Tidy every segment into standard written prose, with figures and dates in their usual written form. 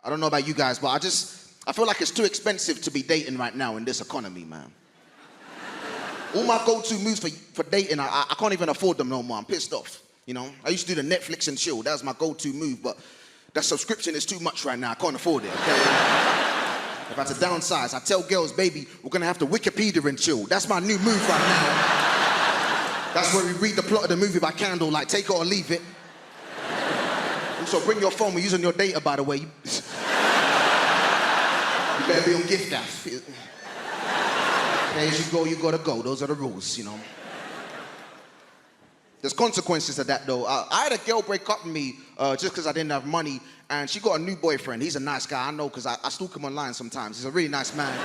I don't know about you guys, but I feel like it's too expensive to be dating right now in this economy, man. All my go-to moves for dating, I can't even afford them no more. I'm pissed off, you know? I used to do the Netflix and chill. That was my go-to move, but that subscription is too much right now. I can't afford it, okay? If I had to downsize, I tell girls, baby, we're gonna have to Wikipedia and chill. That's my new move right now. That's where we read the plot of the movie by candlelight. Take it or leave it. Also, bring your phone. We're using your data, by the way. You better be on gift app. As you go, you gotta go. Those are the rules, you know. There's consequences to that, though. I had a girl break up with me just because I didn't have money, and she got a new boyfriend. He's a nice guy, I know, because I stalk him online sometimes. He's a really nice man.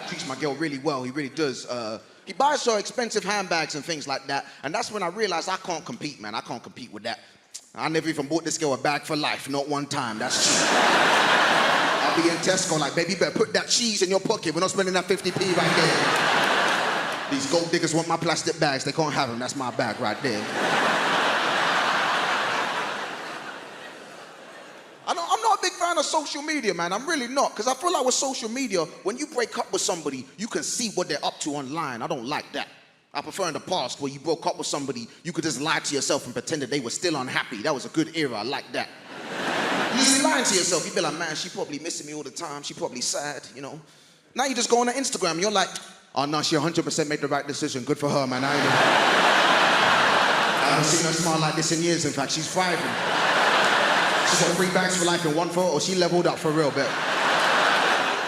Treats my girl really well, he really does. He buys her expensive handbags and things like that, and that's when I realized I can't compete, man. I can't compete with that. I never even bought this girl a bag for life, not one time. That's cheap. I'll be in Tesco like, baby, you better put that cheese in your pocket. We're not spending that 50p right there. These gold diggers want my plastic bags. They can't have them. That's my bag right there. I'm not a big fan of social media, man. I'm really not. Because I feel like with social media, when you break up with somebody, you can see what they're up to online. I don't like that. I prefer in the past where you broke up with somebody, you could just lie to yourself and pretend that they were still unhappy. That was a good era. I like that. You just be lying to yourself. You be like, man, she probably missing me all the time. She probably sad, you know. Now you just go on her Instagram and you're like, oh no, she 100% made the right decision. Good for her, man. I haven't seen her smile like this in years. In fact, she's thriving. She's got 3 bags for life in one photo. She leveled up for real, but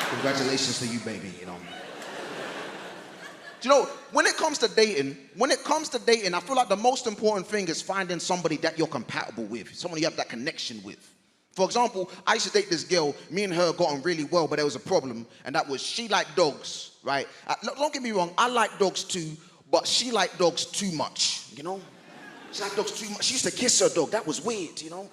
congratulations to you, baby, you know. Do you know, when it comes to dating, I feel like the most important thing is finding somebody that you're compatible with, someone you have that connection with. For example, I used to date this girl, me and her got on really well, but there was a problem, and that was she liked dogs, right? Don't get me wrong, I like dogs too, but she liked dogs too much, you know? She liked dogs too much. She used to kiss her dog. That was weird, you know?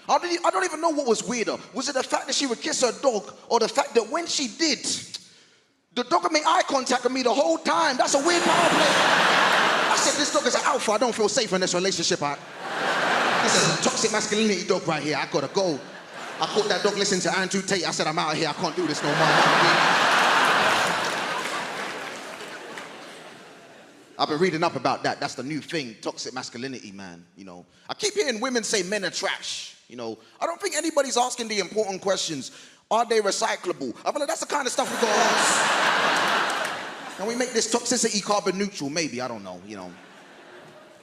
I don't even know what was weirder. Was it the fact that she would kiss her dog, or the fact that when she did, the dog would make eye contact with me the whole time? That's a weird power play. I said, this dog is an alpha. I don't feel safe in this relationship. This is a toxic masculinity dog right here. I gotta go. I caught that dog listening to Andrew Tate. I said, I'm out of here. I can't do this no more. I've been reading up about that. That's the new thing, toxic masculinity, man. You know, I keep hearing women say men are trash. You know, I don't think anybody's asking the important questions. Are they recyclable? I feel like that's the kind of stuff we gotta ask. Can we make this toxicity carbon neutral? Maybe, I don't know, you know.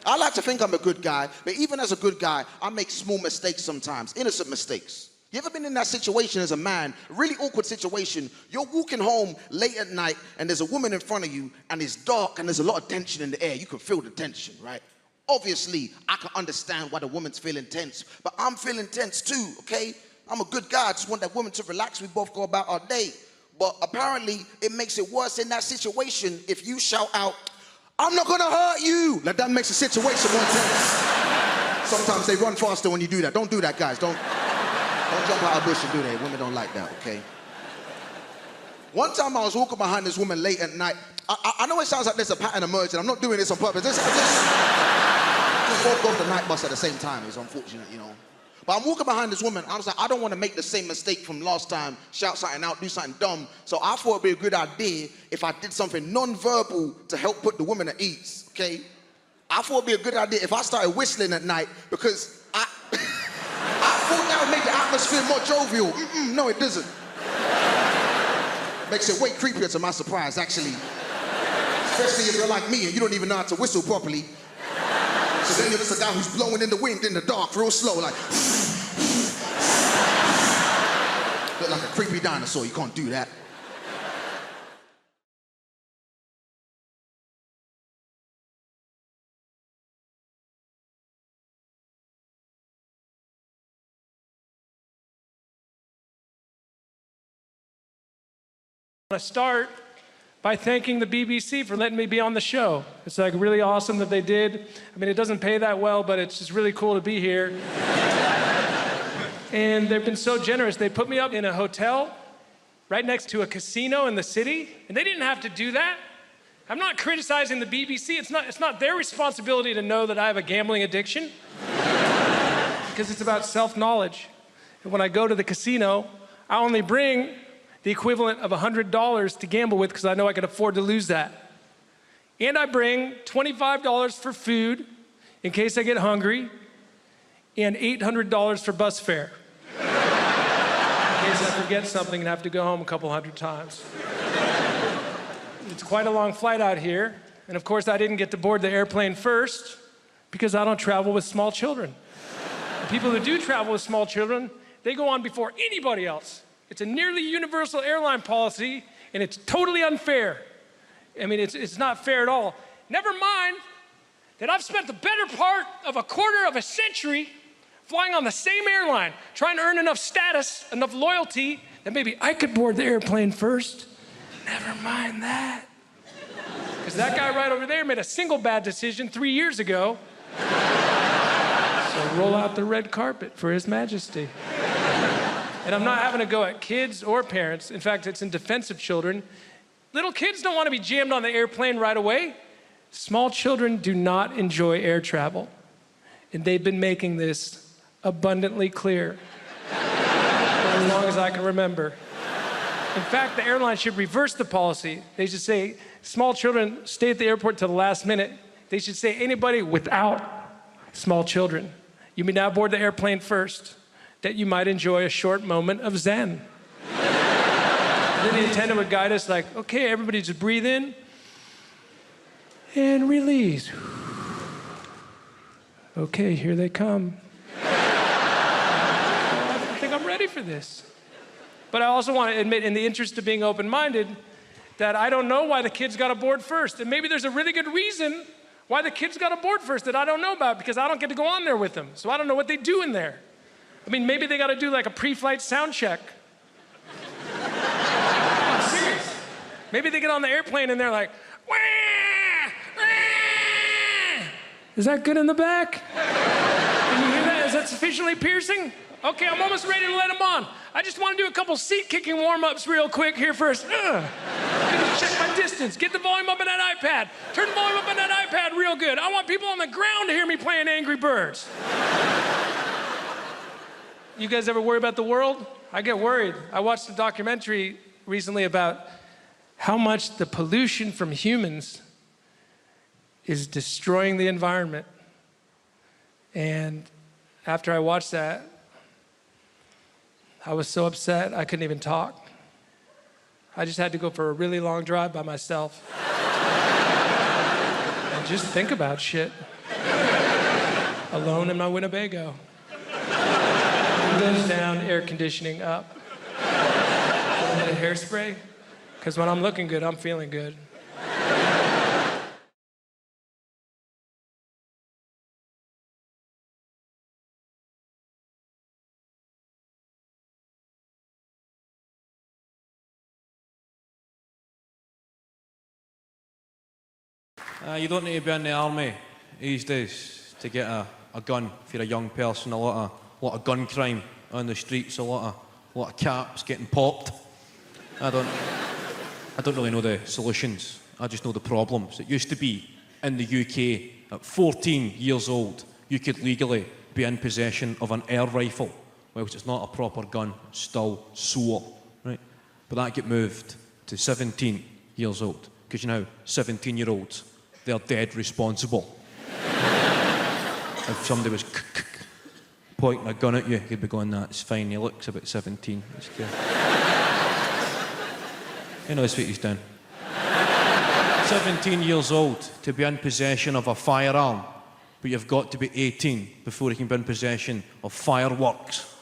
I like to think I'm a good guy, but even as a good guy, I make small mistakes sometimes, innocent mistakes. You ever been in that situation as a man, a really awkward situation, you're walking home late at night and there's a woman in front of you and it's dark and there's a lot of tension in the air. You can feel the tension, right? Obviously, I can understand why the woman's feeling tense, but I'm feeling tense too, okay? I'm a good guy, I just want that woman to relax, we both go about our day. But apparently, it makes it worse in that situation if you shout out, I'm not gonna hurt you! Like that makes the situation more tense. Sometimes they run faster when you do that. Don't do that, guys. Don't jump out of the bush and do that. Women don't like that, okay? One time I was walking behind this woman late at night. I know it sounds like there's a pattern emerging. I'm not doing this on purpose. Just both go off the night bus at the same time. It's unfortunate, you know. But I'm walking behind this woman. I was like, I don't want to make the same mistake from last time, shout something out, do something dumb. So I thought it'd be a good idea if I did something non-verbal to help put the woman at ease, okay? I thought it'd be a good idea if I started whistling at night because I thought that would make the atmosphere more jovial. No, it doesn't. Makes it way creepier to my surprise, actually. Especially if you're like me and you don't even know how to whistle properly. So then you're just a guy who's blowing in the wind in the dark real slow, like. Look like a creepy dinosaur, you can't do that. I want to start by thanking the BBC for letting me be on the show. It's like really awesome that they did. I mean, it doesn't pay that well, but it's just really cool to be here. And they've been so generous. They put me up in a hotel right next to a casino in the city, and they didn't have to do that. I'm not criticizing the BBC. It's not their responsibility to know that I have a gambling addiction because it's about self-knowledge. And when I go to the casino, I only bring the equivalent of $100 to gamble with because I know I can afford to lose that. And I bring $25 for food in case I get hungry, and $800 for bus fare in case I forget something and have to go home a couple hundred times. It's quite a long flight out here, and of course I didn't get to board the airplane first because I don't travel with small children. The people who do travel with small children, they go on before anybody else. It's a nearly universal airline policy, and it's totally unfair. I mean, it's not fair at all. Never mind that I've spent the better part of a quarter of a century flying on the same airline, trying to earn enough status, enough loyalty, that maybe I could board the airplane first. Never mind that. Because that guy right over there made a single bad decision 3 years ago. So roll out the red carpet for His Majesty. And I'm not having to go at kids or parents. In fact, it's in defense of children. Little kids don't want to be jammed on the airplane right away. Small children do not enjoy air travel. And they've been making this abundantly clear for as long as I can remember. In fact, the airline should reverse the policy. They should say, small children stay at the airport till the last minute. They should say, anybody without small children, you may now board the airplane first, that you might enjoy a short moment of zen. Then the attendant would guide us like, okay, everybody just breathe in and release. Okay, here they come. I think I'm ready for this. But I also want to admit, in the interest of being open-minded, that I don't know why the kids got aboard first. And maybe there's a really good reason why the kids got aboard first that I don't know about, because I don't get to go on there with them. So I don't know what they do in there. I mean, maybe they got to do like a pre-flight sound check. I'm serious. Maybe they get on the airplane and they're like, wah, wah. Is that good in the back? Can you hear that? Is that sufficiently piercing? Okay, I'm almost ready to let them on. I just want to do a couple seat kicking warm-ups real quick here first. Check my distance. Get the volume up on that iPad. Turn the volume up on that iPad real good. I want people on the ground to hear me playing Angry Birds. You guys ever worry about the world? I get worried. I watched a documentary recently about how much the pollution from humans is destroying the environment. And after I watched that, I was so upset I couldn't even talk. I just had to go for a really long drive by myself and just think about shit. Alone in my Winnebago. Windows down, air conditioning up. A little bit of hairspray, because when I'm looking good, I'm feeling good. You don't need to be in the army these days to get a gun if you're a young person. A lot of gun crime on the streets, a lot of caps getting popped. I don't really know the solutions. I just know the problems. It used to be in the UK at 14 years old you could legally be in possession of an air rifle. Well, it's not a proper gun, it's still SWOR, right? But that get moved to 17 years old, because you know 17-year-olds, they're dead responsible. If somebody was pointing a gun at you, you'd be going, that's fine, he looks about 17. He knows what he's done. 17 years old to be in possession of a firearm, but you've got to be 18 before you can be in possession of fireworks.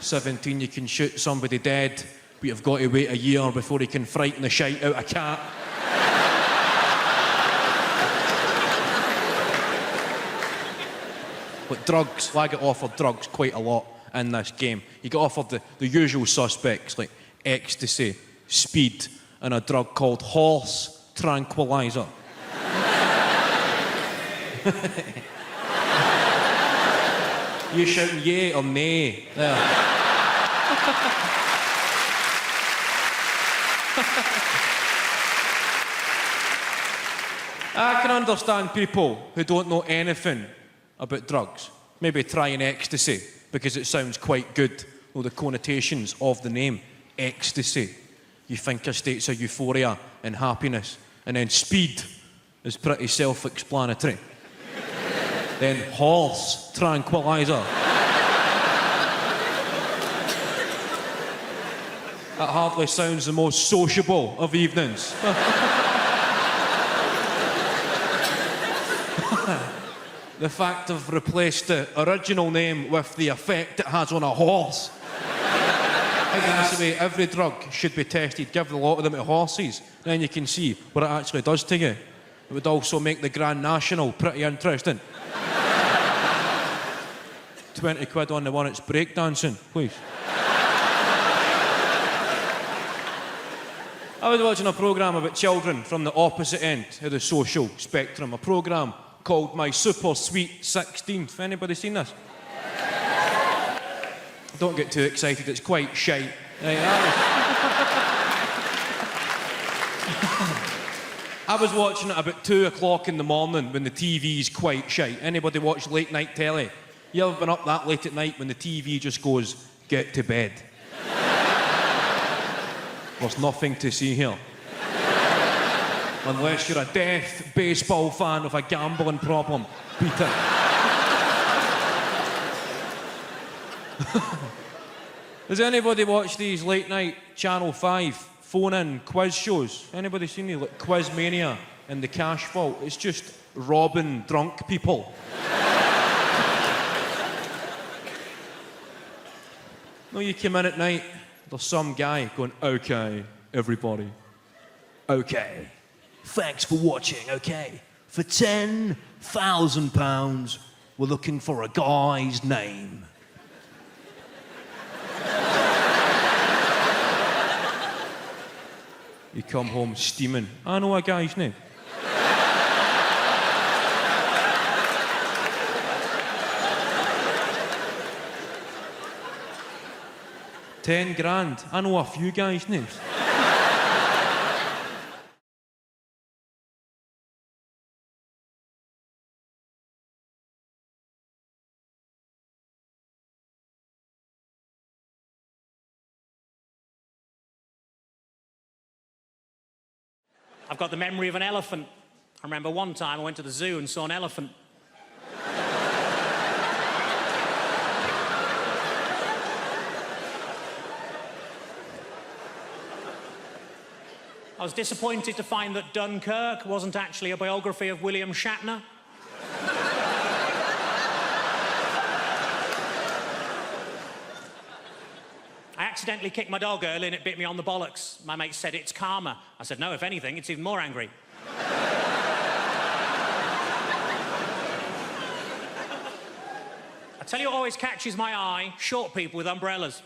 17, you can shoot somebody dead, but you've got to wait a year before you can frighten the shite out a cat. But drugs, I get offered drugs quite a lot in this game. You get offered the usual suspects like ecstasy, speed, and a drug called horse tranquilizer. You shouting yay or nay? There. I can understand people who don't know anything about drugs. maybe try an ecstasy, because it sounds quite good. Well, the connotations of the name, ecstasy. You think of states of euphoria and happiness. And then speed is pretty self-explanatory. Then horse, tranquilizer. That hardly sounds the most sociable of evenings. The fact I've replaced the original name with the effect it has on a horse. I think that's the way every drug should be tested. Give a lot of them to horses, then you can see what it actually does to you. It would also make the Grand National pretty interesting. 20 quid on the one that's breakdancing, please. I was watching a programme about children from the opposite end of the social spectrum. A programme called My Super Sweet 16th. Anybody seen this? Don't get too excited, it's quite shite. I was watching it about 2 o'clock in the morning when the TV's quite shite. Anybody watch late night telly? You ever been up that late at night when the TV just goes, get to bed? There's nothing to see here. Unless you're a deaf baseball fan with a gambling problem. Peter. Has anybody watched these late night Channel 5 phone-in quiz shows? Anybody seen these, like Quiz Mania and The Cash Vault? It's just robbing drunk people. No, you come in at night, there's some guy going, okay, everybody, okay, thanks for watching, okay. For £10,000, we're looking for a guy's name. You come home steaming, I know a guy's name. 10 grand. I know a few guys' names. I've got the memory of an elephant. I remember one time I went to the zoo and saw an elephant. I was disappointed to find that Dunkirk wasn't actually a biography of William Shatner. I accidentally kicked my dog early and it bit me on the bollocks. My mate said it's karma. I said, no, if anything, it's even more angry. I tell you what always catches my eye, short people with umbrellas.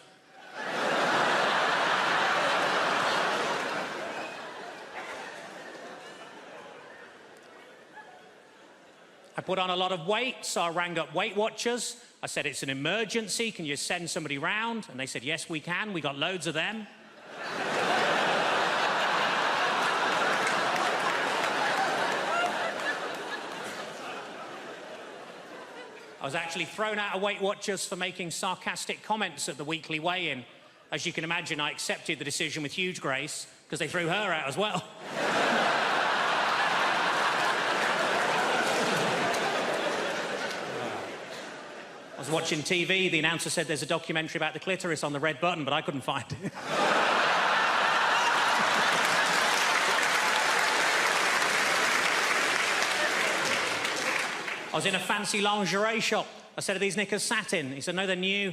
I put on a lot of weight, so I rang up Weight Watchers. I said, it's an emergency, can you send somebody round? And they said, yes, we can, we got loads of them. I was actually thrown out of Weight Watchers for making sarcastic comments at the weekly weigh-in. As you can imagine, I accepted the decision with huge grace, because they threw her out as well. I was watching TV, the announcer said there's a documentary about the clitoris on the red button, but I couldn't find it. I was in a fancy lingerie shop. I said, are these knickers satin? He said, no, they're new.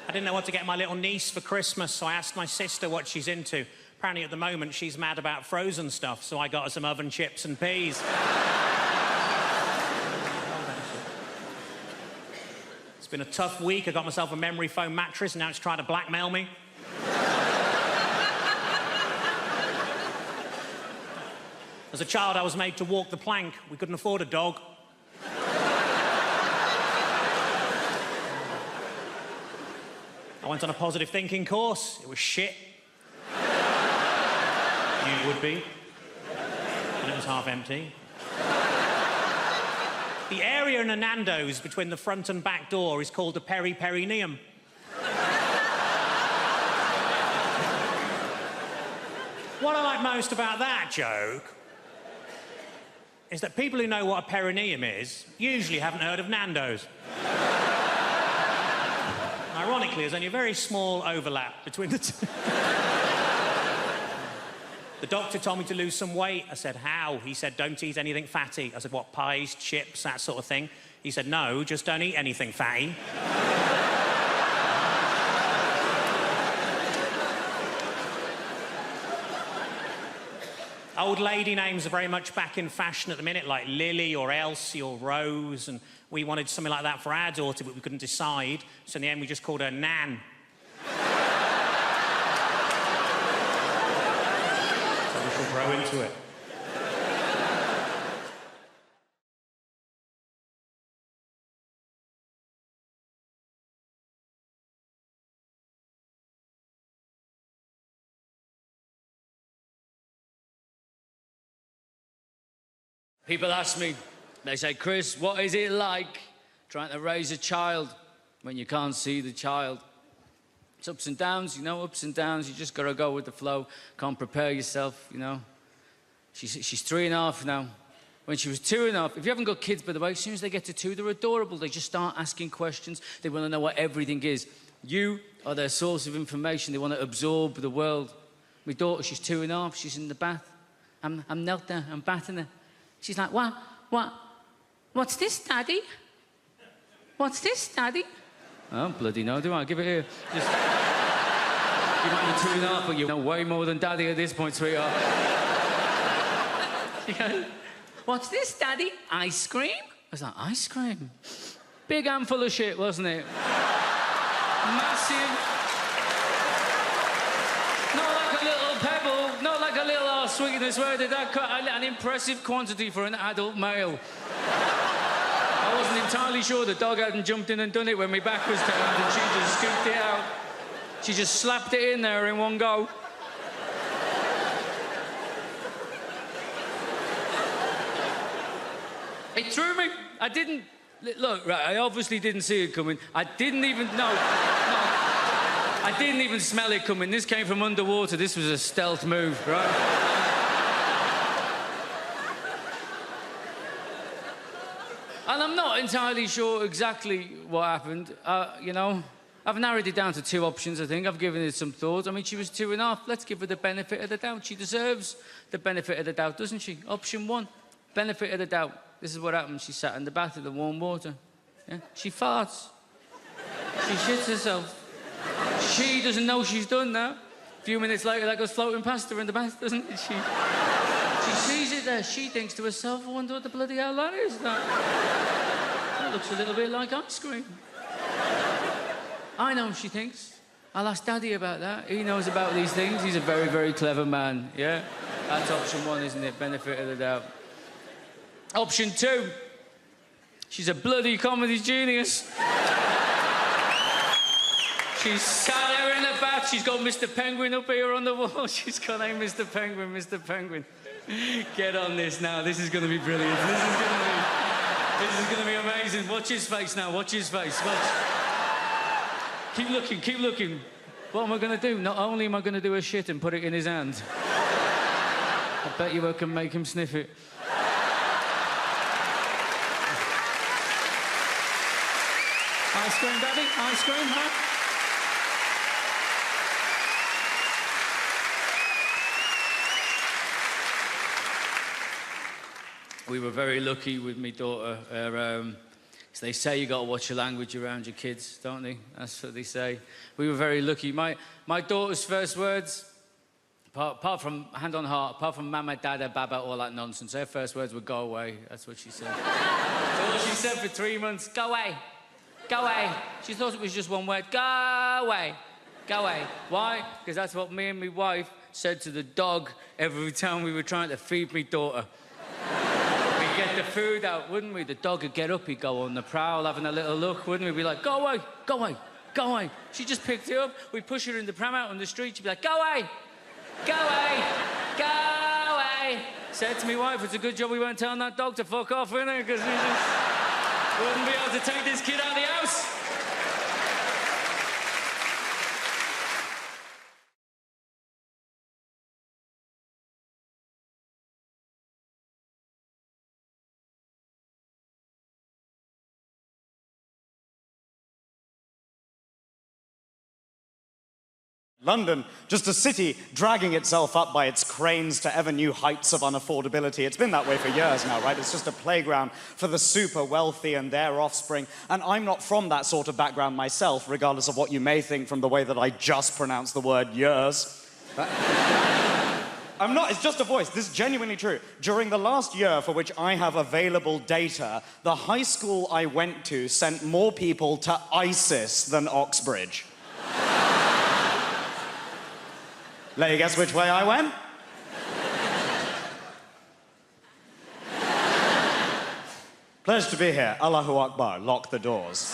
I didn't know what to get my little niece for Christmas, so I asked my sister what she's into. Apparently at the moment she's mad about frozen stuff, so I got her some oven chips and peas. It's been a tough week. I got myself a memory foam mattress and now it's trying to blackmail me. As a child I was made to walk the plank. We couldn't afford a dog. I went on a positive thinking course. It was shit. You would be. And it was half empty. The area in a Nando's between the front and back door is called the peri-perineum. What I like most about that joke is that people who know what a perineum is usually haven't heard of Nando's. Ironically, there's only a very small overlap between the two. The doctor told me to lose some weight. I said, how? He said, don't eat anything fatty. I said, what, pies, chips, that sort of thing? He said, no, just don't eat anything fatty. Old lady names are very much back in fashion at the minute, like Lily or Elsie or Rose, and we wanted something like that for our daughter, but we couldn't decide, so in the end we just called her Nan. So we shall grow into it. People ask me, they say, Chris, what is it like trying to raise a child when you can't see the child? It's ups and downs, you know, ups and downs. You just got to go with the flow. Can't prepare yourself, you know. She's 3.5 now. When she was 2.5, if you haven't got kids, by the way, as soon as they get to 2, they're adorable. They just start asking questions. They want to know what everything is. You are their source of information. They want to absorb the world. My daughter, she's 2.5. She's in the bath. I'm knelt there. I'm bathing her. She's like, what's this, Daddy? What's this, Daddy? Oh, bloody no, do I? Give it here. Just... You might be 2.5, but you know way more than Daddy at this point, sweetheart. She goes, what's this, Daddy? Ice cream? I was like, ice cream? Big handful of shit, wasn't it? Massive. Not like a little pebble, not like a little sweetness. Where did that cut? An impressive quantity for an adult male. I wasn't entirely sure the dog hadn't jumped in and done it when my back was turned, and she just scooped it out. She just slapped it in there in one go. It threw me. I didn't... Look, right, I obviously didn't see it coming. I didn't even... No. I didn't even smell it coming. This came from underwater. This was a stealth move, right? And I'm not entirely sure exactly what happened. You know, I've narrowed it down to 2 options, I think. I've given it some thought. I mean, she was 2.5. Let's give her the benefit of the doubt. She deserves the benefit of the doubt, doesn't she? Option 1, benefit of the doubt. This is what happened. She sat in the bath with the warm water. Yeah? She farts. She shits herself. She doesn't know she's done that. A few minutes later, that goes floating past her in the bath, doesn't it? She sees it there. She thinks to herself, I wonder what the bloody hell that is. That looks a little bit like ice cream. I know, she thinks. I'll ask Daddy about that. He knows about these things. He's a very, very clever man, yeah? That's option 1, isn't it? Benefit of the doubt. Option 2. She's a bloody comedy genius. She's sat there in the bath. She's got Mr. Penguin up here on the wall. She's got, hey, Mr. Penguin, Mr. Penguin. Get on this now. This is going to be brilliant. This is going to be amazing. Watch his face now. Watch his face. Watch. Keep looking. Keep looking. What am I going to do? Not only am I going to do a shit and put it in his hand, I bet you I can make him sniff it. Ice cream, Daddy? Ice cream, huh? We were very lucky with my daughter. So they say you got to watch your language around your kids, don't they? That's what they say. We were very lucky. My daughter's first words, apart from, hand on heart, apart from mama, dada, baba, all that nonsense, her first words were go away. That's what she said. That's all she said for 3 months. Go away. Go away. She thought it was just one word. Go away. Go away. Why? Because that's what me and my wife said to the dog every time we were trying to feed my daughter. We'd get the food out, wouldn't we? The dog would get up, he'd go on the prowl, having a little look, wouldn't we? We'd be like, go away, go away, go away. She just picked it up. We'd push her in the pram out on the street. She'd be like, go away, go away, go away. said to my wife, it's a good job we weren't telling that dog to fuck off, innit? Because we just wouldn't be able to take this kid out of the house. London, just a city dragging itself up by its cranes to ever new heights of unaffordability. It's been that way for years now, right? It's just a playground for the super wealthy and their offspring. And I'm not from that sort of background myself, regardless of what you may think from the way that I just pronounced the word years. I'm not, it's just a voice. This is genuinely true. During the last year for which I have available data, the high school I went to sent more people to ISIS than Oxbridge. Let you guess which way I went? Pleasure to be here. Allahu Akbar. Lock the doors.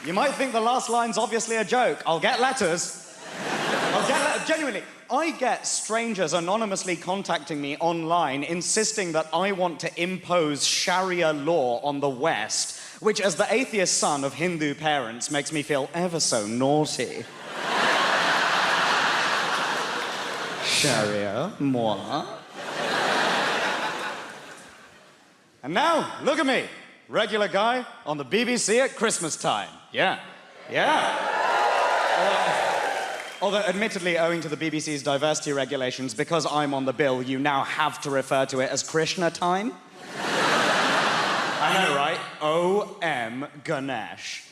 You might think the last line's obviously a joke. I'll get letters. Genuinely, I get strangers anonymously contacting me online insisting that I want to impose Sharia law on the West, which, as the atheist son of Hindu parents, makes me feel ever so naughty. Sharia, moi. And now, look at me. Regular guy on the BBC at Christmas time. Yeah. Although, admittedly, owing to the BBC's diversity regulations, because I'm on the bill, you now have to refer to it as Krishna time. I know, right? O.M. Ganesh.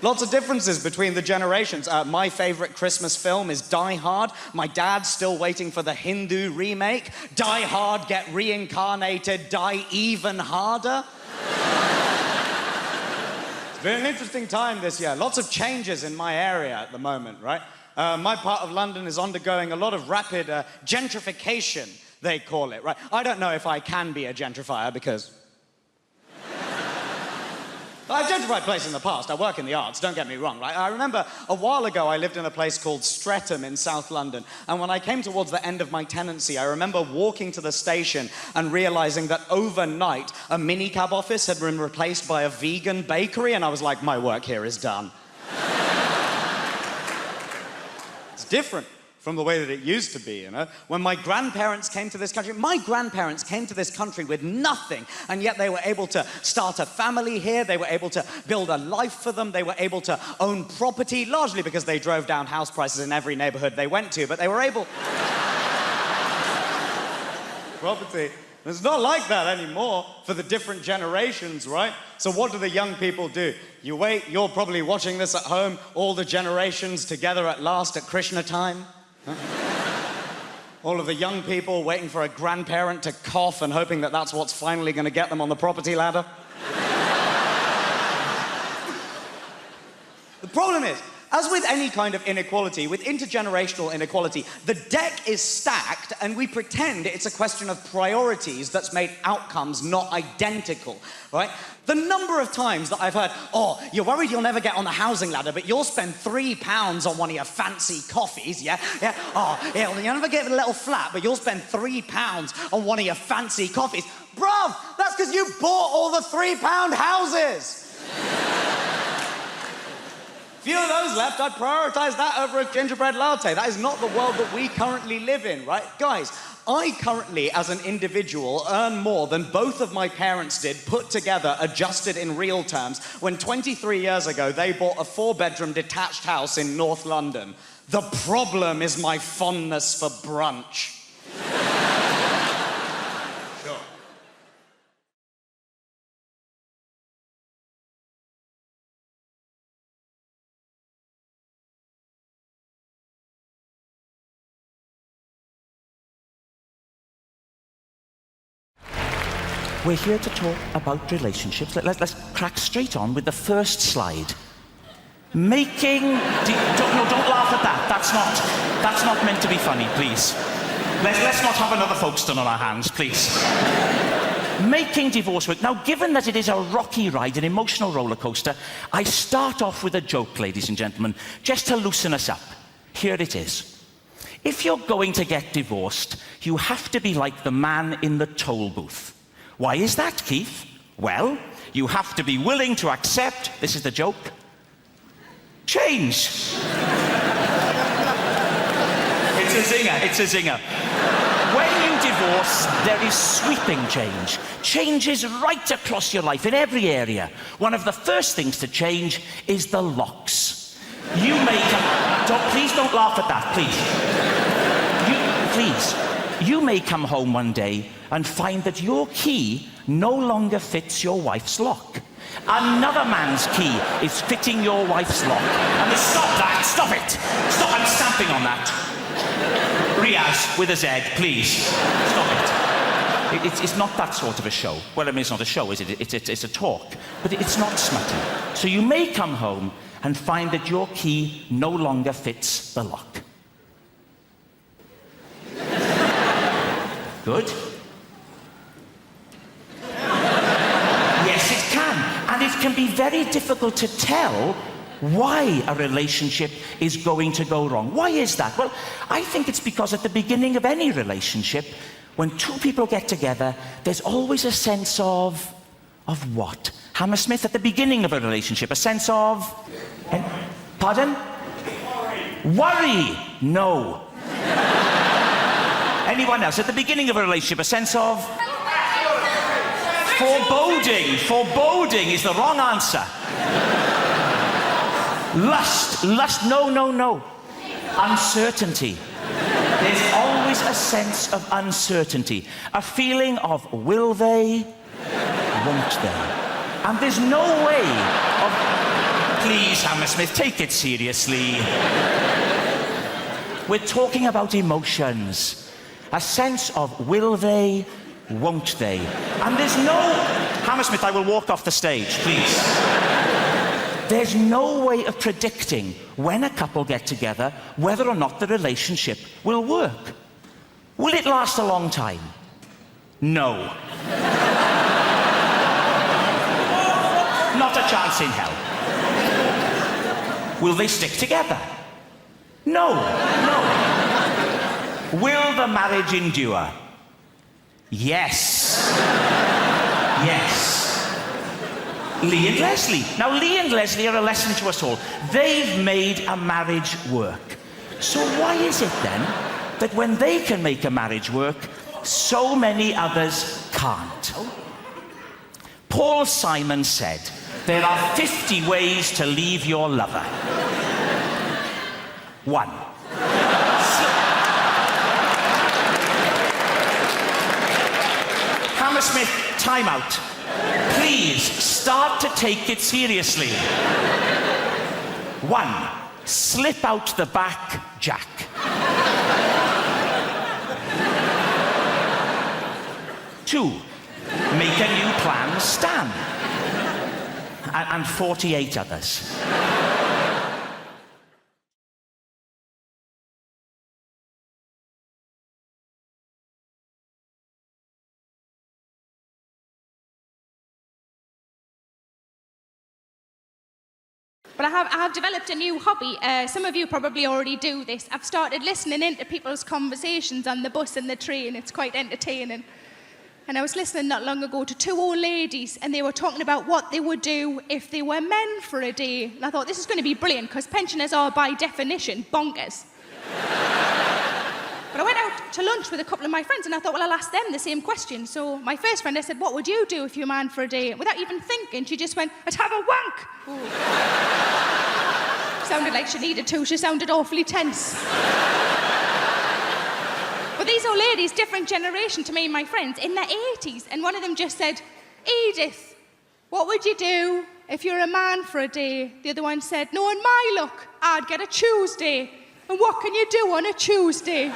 Lots of differences between the generations. My favorite Christmas film is Die Hard. My dad's still waiting for the Hindu remake. Die Hard, get reincarnated, die even harder. It's been an interesting time this year. Lots of changes in my area at the moment, right? My part of London is undergoing a lot of rapid gentrification, they call it, right? I don't know if I can be a gentrifier because I've gentrified places in the past. I work in the arts, don't get me wrong, right? I remember a while ago I lived in a place called Streatham in South London, and when I came towards the end of my tenancy, I remember walking to the station and realizing that overnight a minicab office had been replaced by a vegan bakery, and I was like, my work here is done. It's different from the way that it used to be, you know? When my grandparents came to this country, with nothing, and yet they were able to start a family here, they were able to build a life for them, they were able to own property, largely because they drove down house prices in every neighborhood they went to, but they were able... Property. It's not like that anymore for the different generations, right? So what do the young people do? You wait, you're probably watching this at home, all the generations together at last at Krishna time. Huh? All of the young people waiting for a grandparent to cough and hoping that that's what's finally going to get them on the property ladder. The problem is, as with any kind of inequality, with intergenerational inequality, the deck is stacked and we pretend it's a question of priorities that's made outcomes not identical, right? The number of times that I've heard, oh, you're worried you'll never get on the housing ladder, but you'll spend £3 on one of your fancy coffees, yeah? Oh, yeah, well, you'll never get a little flat, but you'll spend £3 on one of your fancy coffees. Bruv, that's because you bought all the £3 houses. Few of those left, I'd prioritize that over a gingerbread latte. That is not the world that we currently live in, right? Guys, I currently, as an individual, earn more than both of my parents did, put together, adjusted in real terms, when 23 years ago they bought a 4-bedroom detached house in North London. The problem is my fondness for brunch. Sure. We're here to talk about relationships. Let's crack straight on with the first slide. Don't laugh at that. That's not meant to be funny, please. Let's not have another Folkestone on our hands, please. Making divorce work. Now, given that it is a rocky ride, an emotional roller coaster, I start off with a joke, ladies and gentlemen, just to loosen us up. Here it is. If you're going to get divorced, you have to be like the man in the toll booth. Why is that, Keith? Well, you have to be willing to accept, this is the joke, change. It's a zinger, it's a zinger. When you divorce, there is sweeping change. Changes right across your life, in every area. One of the first things to change is the locks. You may come... please don't laugh at that, please. You may come home one day and find that your key no longer fits your wife's lock. Another man's key is fitting your wife's lock. And stop that, stop it. Stop, I'm stamping on that. Riaz, with a Z, please. Stop it. It's not that sort of a show. Well, I mean, it's not a show, is it? It's a talk. But it's not smutty. So you may come home and find that your key no longer fits the lock. Good? Yes, it can. And it can be very difficult to tell why a relationship is going to go wrong. Why is that? Well, I think it's because at the beginning of any relationship, when two people get together, there's always a sense of what? Hammersmith, at the beginning of a relationship, a sense of... Pardon? Worry. No. Anyone else? At the beginning of a relationship, a sense of... Foreboding. Foreboding is the wrong answer. Lust, no. Uncertainty. There's always a sense of uncertainty. A feeling of will they, won't they? And there's no way of... Please, Hammersmith, take it seriously. We're talking about emotions. A sense of will they, won't they? And there's no... Hammersmith, I will walk off the stage, please. There's no way of predicting when a couple get together whether or not the relationship will work. Will it last a long time? No. Not a chance in hell. Will they stick together? No. Will the marriage endure? Yes. Lee and Leslie. Now, Lee and Leslie are a lesson to us all. They've made a marriage work. So why is it then that when they can make a marriage work, so many others can't? Paul Simon said, there are 50 ways to leave your lover. 1. Hammersmith, time out. Please, start to take it seriously. 1. Slip out the back, Jack. 2. Make a new plan, Stan. And 48 others. But I have developed a new hobby. Some of you probably already do this. I've started listening into people's conversations on the bus and the train. It's quite entertaining. And I was listening not long ago to 2 old ladies, and they were talking about what they would do if they were men for a day. And I thought, this is going to be brilliant, because pensioners are, by definition, bonkers. But I went out to lunch with a couple of my friends, and I thought, well, I'll ask them the same question. So my first friend, I said, what would you do if you're a man for a day? Without even thinking, she just went, I'd have a wank. Ooh. Sounded like she needed to. She sounded awfully tense. But these old ladies, different generation to me and my friends, in their 80s, and one of them just said, Edith, what would you do if you're a man for a day? The other one said, knowing my luck, I'd get a Tuesday. And what can you do on a Tuesday?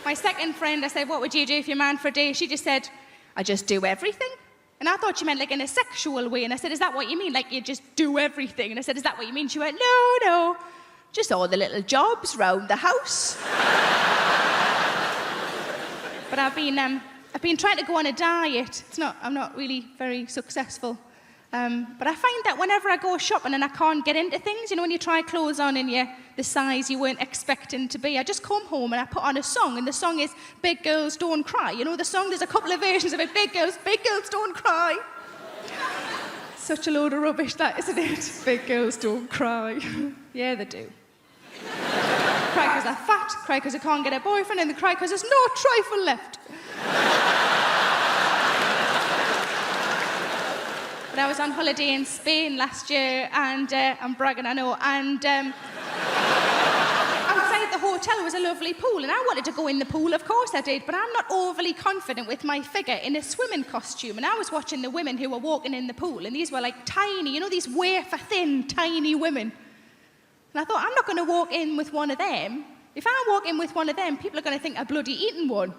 My second friend, I said, what would you do if you're a man for a day? She just said, I just do everything. And I thought she meant like in a sexual way. And I said, is that what you mean? Like you just do everything? And I said, is that what you mean? She went, no. Just all the little jobs round the house. But I've been trying to go on a diet. I'm not really very successful. But I find that whenever I go shopping and I can't get into things, you know, when you try clothes on and you're the size you weren't expecting to be, I just come home and I put on a song, and the song is Big Girls Don't Cry. You know the song? There's a couple of versions of it. Big girls don't cry. Such a load of rubbish, that, isn't it? Big girls don't cry. Yeah, they do. Cry because they're fat, cry because they can't get a boyfriend, and they cry because there's no trifle left. But I was on holiday in Spain last year, and I'm bragging, I know, and outside the hotel was a lovely pool, and I wanted to go in the pool, of course I did, but I'm not overly confident with my figure in a swimming costume, and I was watching the women who were walking in the pool, and these were like tiny, you know, these wafer-thin, tiny women. And I thought, I'm not going to walk in with one of them. If I walk in with one of them, people are going to think I've bloody eaten one.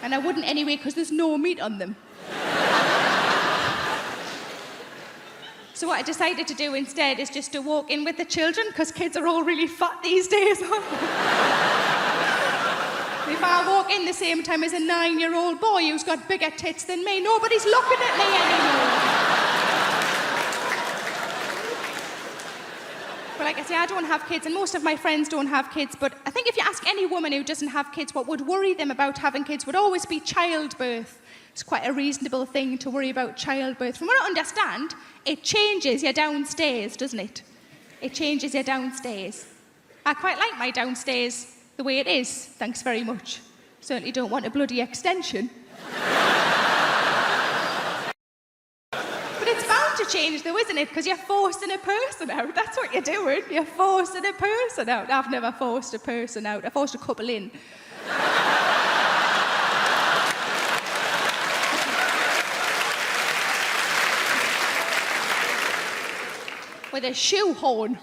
And I wouldn't anyway, because there's no meat on them. So what I decided to do instead is just to walk in with the children, because kids are all really fat these days. If I walk in the same time as a 9-year-old boy who's got bigger tits than me, nobody's looking at me anymore. But like I say, I don't have kids, and most of my friends don't have kids, but I think if you ask any woman who doesn't have kids what would worry them about having kids would always be childbirth. It's quite a reasonable thing to worry about childbirth. From what I understand, it changes you downstairs, doesn't it? It changes you downstairs. I quite like my downstairs the way it is, thanks very much. Certainly don't want a bloody extension. But it's bound to change though, isn't it? Because you're forcing a person out. That's what you're doing. You're forcing a person out. I've never forced a person out. I forced a couple in. With a shoehorn.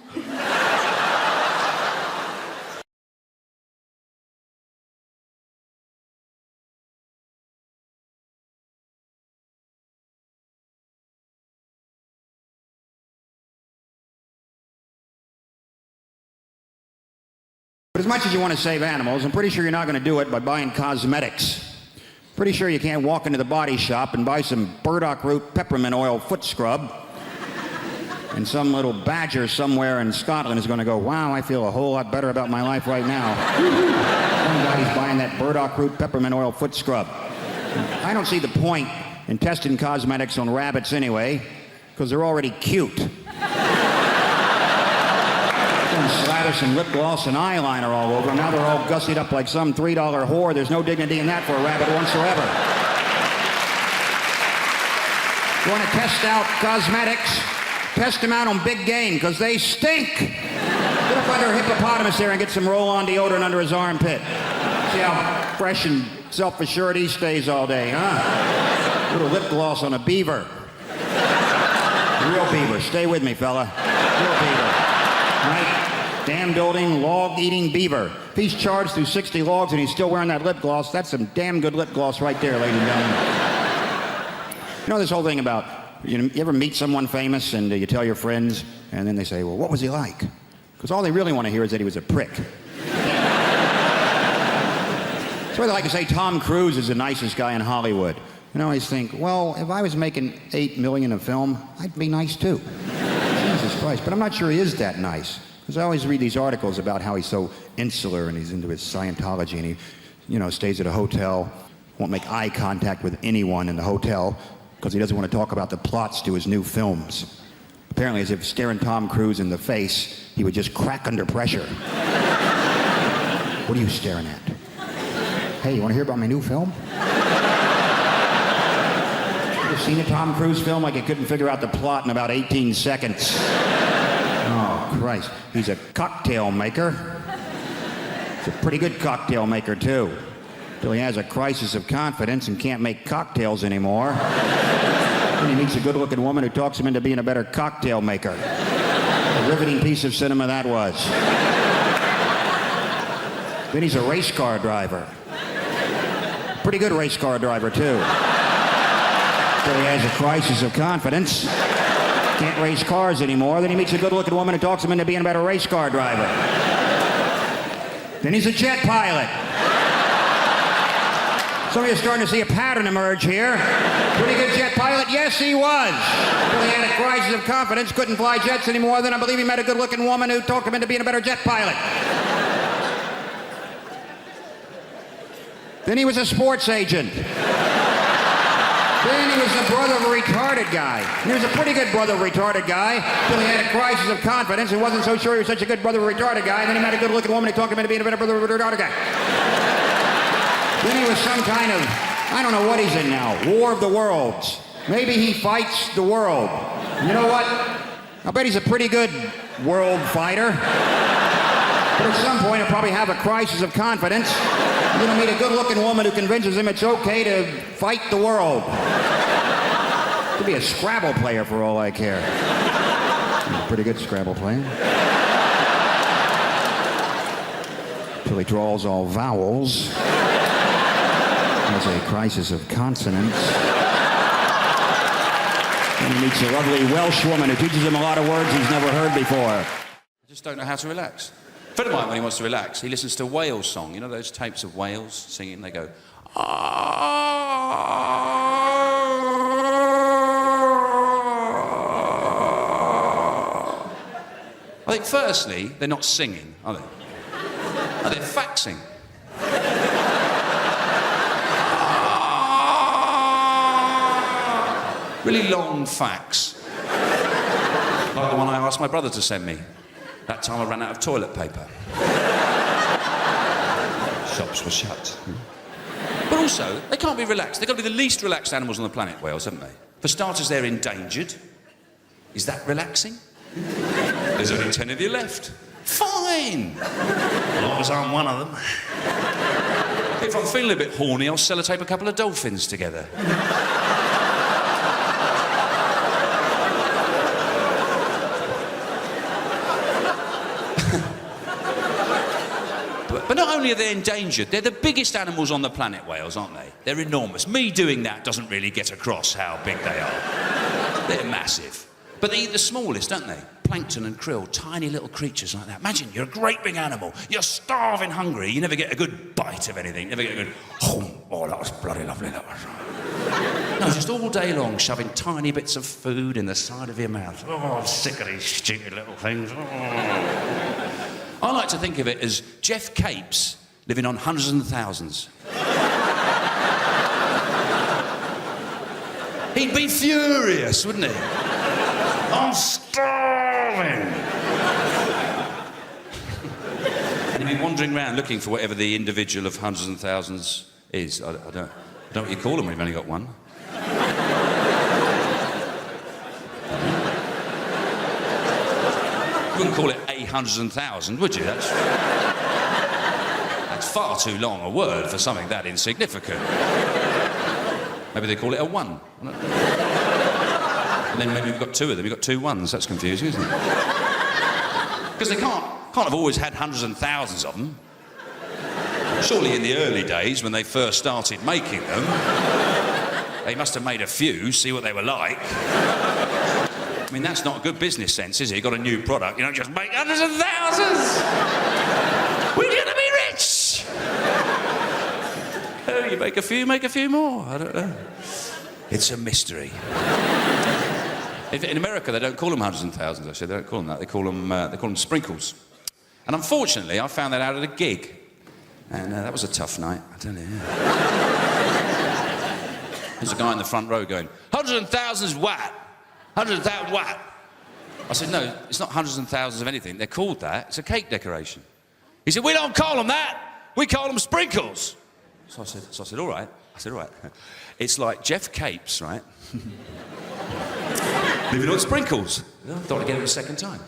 But as much as you want to save animals, I'm pretty sure you're not going to do it by buying cosmetics. Pretty sure you can't walk into the body shop and buy some burdock root peppermint oil foot scrub, and some little badger somewhere in Scotland is going to go, wow, I feel a whole lot better about my life right now. Somebody's buying that burdock root peppermint oil foot scrub. I don't see the point in testing cosmetics on rabbits anyway, because they're already cute. Slather some lip gloss and eyeliner all over them. Now they're all gussied up like some $3 whore. There's no dignity in that for a rabbit whatsoever. You want to test out cosmetics? Test them out on big game, because they stink. Get up under a hippopotamus there and get some roll-on deodorant under his armpit. See how fresh and self-assured he stays all day, huh? Little lip gloss on a beaver. Real beaver. Stay with me, fella. Real beaver. Right? Dam-building, log-eating beaver. If he's charged through 60 logs and he's still wearing that lip gloss, that's some damn good lip gloss right there, ladies and gentlemen. You know this whole thing about, you ever meet someone famous and you tell your friends, and then they say, well, what was he like? Because all they really want to hear is that he was a prick. That's why they like to say Tom Cruise is the nicest guy in Hollywood. And I always think, well, if I was making $8 million a film, I'd be nice too. Jesus Christ. But I'm not sure he is that nice. Because I always read these articles about how he's so insular and he's into his Scientology and he, stays at a hotel, won't make eye contact with anyone in the hotel because he doesn't want to talk about the plots to his new films. Apparently, as if staring Tom Cruise in the face, he would just crack under pressure. What are you staring at? Hey, you want to hear about my new film? You ever seen a Tom Cruise film like he couldn't figure out the plot in about 18 seconds? Oh, Christ. He's a cocktail maker. He's a pretty good cocktail maker, too. Till he has a crisis of confidence and can't make cocktails anymore. Then he meets a good-looking woman who talks him into being a better cocktail maker. A riveting piece of cinema that was. Then he's a race car driver. Pretty good race car driver, too. Till he has a crisis of confidence. Can't race cars anymore. Then he meets a good-looking woman who talks him into being a better race car driver. Then he's a jet pilot. Some of you are starting to see a pattern emerge here. Pretty good jet pilot? Yes, he was. Until he had a crisis of confidence, couldn't fly jets anymore. Then I believe he met a good-looking woman who talked him into being a better jet pilot. Then he was a sports agent. Then he was the brother of a retarded guy. He was a pretty good brother of a retarded guy until he had a crisis of confidence and wasn't so sure he was such a good brother of a retarded guy. And then he met a good-looking woman who talked him into being a better brother of a retarded guy. Then he was some kind of, I don't know what he's in now, War of the Worlds. Maybe he fights the world. You know what? I bet he's a pretty good world fighter. But at some point he'll probably have a crisis of confidence. You're gonna meet a good-looking woman who convinces him it's okay to fight the world. Could be a Scrabble player for all I care. He's a pretty good Scrabble player. Till he draws all vowels. Has a crisis of consonants. And he meets a lovely Welsh woman who teaches him a lot of words he's never heard before. I just don't know how to relax. A friend of mine, when he wants to relax, he listens to whale song. You know those tapes of whales singing? They go, I think firstly, they're not singing, are they? No, they're faxing. Really long fax. Like the one I asked my brother to send me. That time I ran out of toilet paper. Shops were shut. But also, they can't be relaxed. They've got to be the least relaxed animals on the planet, whales, haven't they? For starters, they're endangered. Is that relaxing? There's only 10 of you left. Fine! As long as I'm one of them. If I'm feeling a bit horny, I'll sellotape a couple of dolphins together. But not only are they endangered, they're the biggest animals on the planet, whales, aren't they? They're enormous. Me doing that doesn't really get across how big they are. They're massive. But they eat the smallest, don't they? Plankton and krill, tiny little creatures like that. Imagine you're a great big animal. You're starving hungry. You never get a good bite of anything. Never get a good, oh, that was bloody lovely, that was. No, just all day long shoving tiny bits of food in the side of your mouth. Oh, I'm sick of these stupid little things. Oh. I like to think of it as Jeff Capes living on hundreds and thousands. He'd be furious, wouldn't he? I'm starving. And he'd be wandering around looking for whatever the individual of hundreds and thousands is. I don't know what you call them when you've only got one. You wouldn't call it a hundreds and thousand, would you? That's far too long a word for something that insignificant. Maybe they call it a one. And then maybe you've got two of them. You've got two ones. That's confusing, isn't it? Because they can't have always had hundreds and thousands of them. Surely in the early days, when they first started making them, they must have made a few, see what they were like. I mean, that's not good business sense, is it? You've got a new product, you don't just make hundreds of thousands! We're gonna be rich! Oh, you make a few more. I don't know. It's a mystery. In America, they don't call them hundreds and thousands, actually. They don't call them that. They call them sprinkles. And unfortunately, I found that out at a gig. And that was a tough night, I tell you. There's a guy in the front row going, hundreds and thousands what? Hundreds of thousands what? I said, no, it's not hundreds and thousands of anything. They're called that. It's a cake decoration. He said, we don't call them that. We call them sprinkles. So I said, all right. I said, all right. It's like Jeff Capes, right? Living on sprinkles. I thought I'd get it a second time.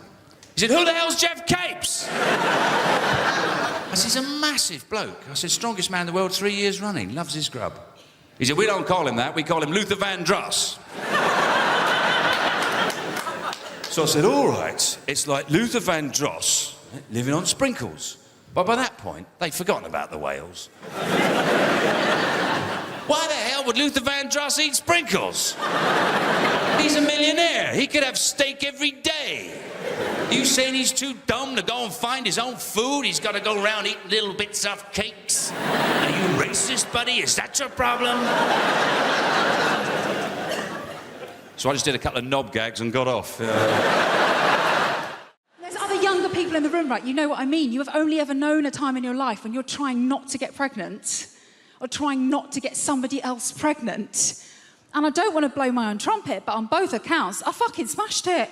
He said, who the hell's Jeff Capes? I said, he's a massive bloke. I said, strongest man in the world 3 years running. Loves his grub. He said, we don't call him that. We call him Luther Vandross. So I said, all right, it's like Luther Vandross living on sprinkles. But by that point, they'd forgotten about the whales. Why the hell would Luther Vandross eat sprinkles? He's a millionaire. He could have steak every day. You saying he's too dumb to go and find his own food? He's got to go around eating little bits of cakes? Are you racist, buddy? Is that your problem? So I just did a couple of knob gags and got off. There's other younger people in the room, right? You know what I mean. You have only ever known a time in your life when you're trying not to get pregnant or trying not to get somebody else pregnant. And I don't want to blow my own trumpet, but on both accounts, I fucking smashed it.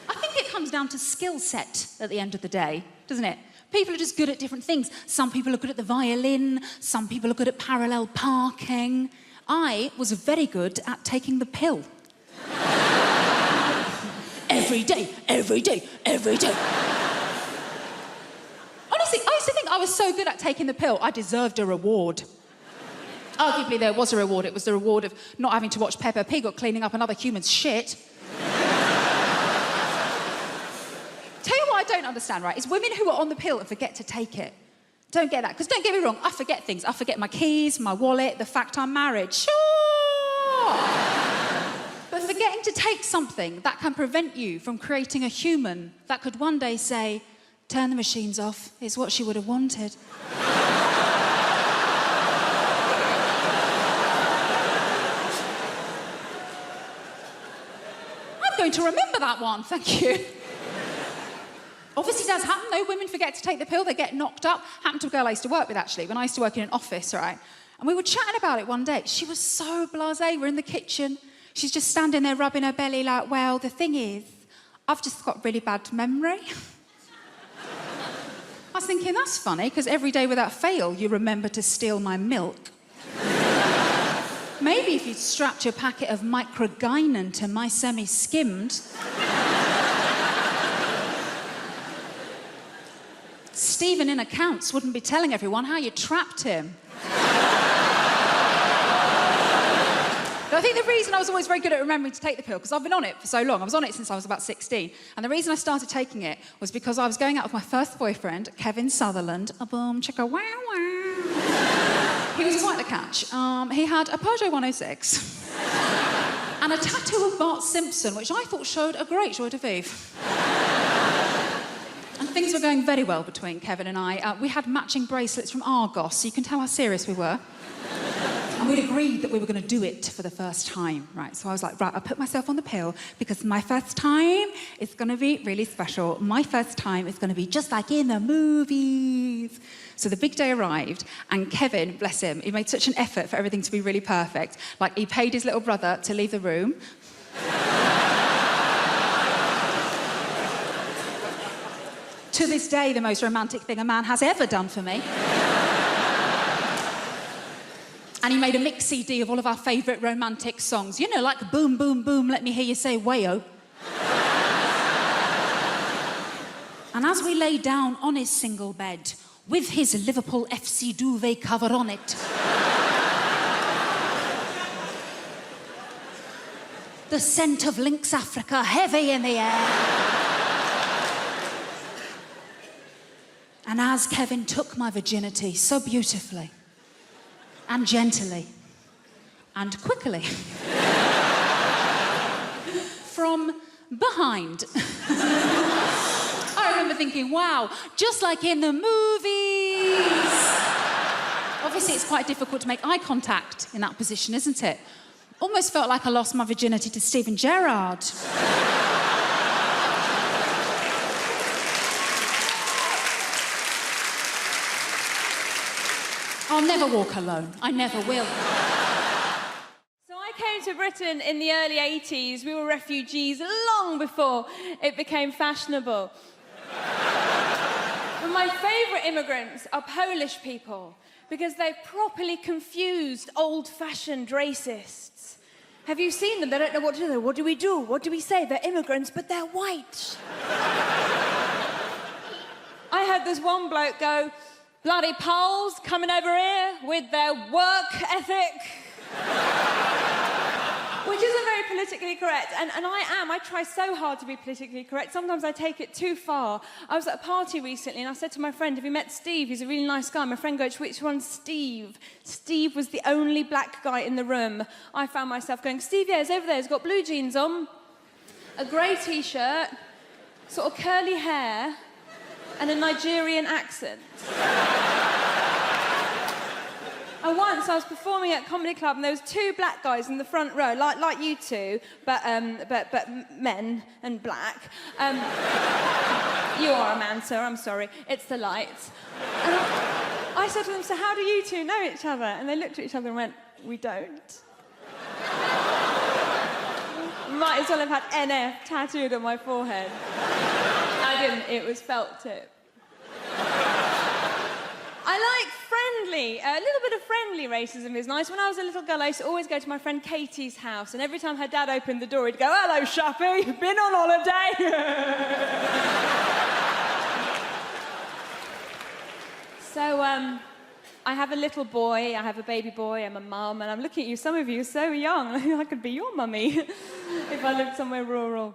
I think it comes down to skill set at the end of the day, doesn't it? People are just good at different things. Some people are good at the violin. Some people are good at parallel parking. I was very good at taking the pill. Every day, every day, every day. Honestly, I used to think I was so good at taking the pill, I deserved a reward. Arguably, there was a reward. It was the reward of not having to watch Peppa Pig or cleaning up another human's shit. Tell you what I don't understand, right, is women who are on the pill and forget to take it. Don't get that, because don't get me wrong, I forget things. I forget my keys, my wallet, the fact I'm married. Sure! But forgetting to take something that can prevent you from creating a human that could one day say, turn the machines off, is what she would have wanted. I'm going to remember that one, thank you. Obviously, it does happen, though. Women forget to take the pill, they get knocked up. Happened to a girl I used to work with, actually, when I used to work in an office, right? And we were chatting about it one day. She was so blasé. We're in the kitchen. She's just standing there rubbing her belly like, well, the thing is, I've just got really bad memory. I was thinking, that's funny, because every day without fail, you remember to steal my milk. Maybe if you'd strapped your packet of microgynon to my semi-skimmed... Stephen in accounts wouldn't be telling everyone how you trapped him. But I think the reason I was always very good at remembering to take the pill, because I've been on it for so long. I was on it since I was about 16. And the reason I started taking it was because I was going out with my first boyfriend, Kevin Sutherland. A boom, chicka, wow, wow. He was quite the catch. He had a Peugeot 106 and a tattoo of Bart Simpson, which I thought showed a great joie de vivre. And things were going very well between Kevin and I. We had matching bracelets from Argos, so you can tell how serious we were. And we'd agreed that we were going to do it for the first time, right? So I was like, right, I'll put myself on the pill because my first time is going to be really special. My first time is going to be just like in the movies. So the big day arrived, and Kevin, bless him, he made such an effort for everything to be really perfect. Like, he paid his little brother to leave the room. To this day, the most romantic thing a man has ever done for me. And he made a mix CD of all of our favourite romantic songs. You know, like Boom, Boom, Boom, Let Me Hear You Say Wayo. And as we lay down on his single bed, with his Liverpool FC duvet cover on it, the scent of Lynx Africa heavy in the air. And as Kevin took my virginity so beautifully and gently and quickly from behind, I remember thinking, wow, just like in the movies. Obviously, it's quite difficult to make eye contact in that position, isn't it? Almost felt like I lost my virginity to Stephen Gerrard. I'll never walk alone. I never will. So I came to Britain in the early 80s. We were refugees long before it became fashionable. But my favourite immigrants are Polish people because they've properly confused old-fashioned racists. Have you seen them? They don't know what to do. What do we do? What do we say? They're immigrants, but they're white. I had this one bloke go, bloody Poles coming over here with their work ethic. Which isn't very politically correct, and I am. I try so hard to be politically correct. Sometimes I take it too far. I was at a party recently, and I said to my friend, have you met Steve? He's a really nice guy. My friend goes, which one's Steve? Steve was the only black guy in the room. I found myself going, Steve, yeah, he's over there. He's got blue jeans on, a grey T-shirt, sort of curly hair, and a Nigerian accent. And once I was performing at a comedy club and there was 2 black guys in the front row, like you two, but men and black. You are a man, sir, I'm sorry. It's the lights. And I said to them, so how do you two know each other? And they looked at each other and went, we don't. Might as well have had NF tattooed on my forehead. I didn't, it was felt tip. I like friendly. A little bit of friendly racism is nice. When I was a little girl, I used to always go to my friend Katie's house, and every time her dad opened the door, he'd go, hello, Shappy, been on holiday? So, I have a little boy, I have a baby boy, I'm a mum, and I'm looking at you, some of you are so young, I could be your mummy if I lived somewhere rural.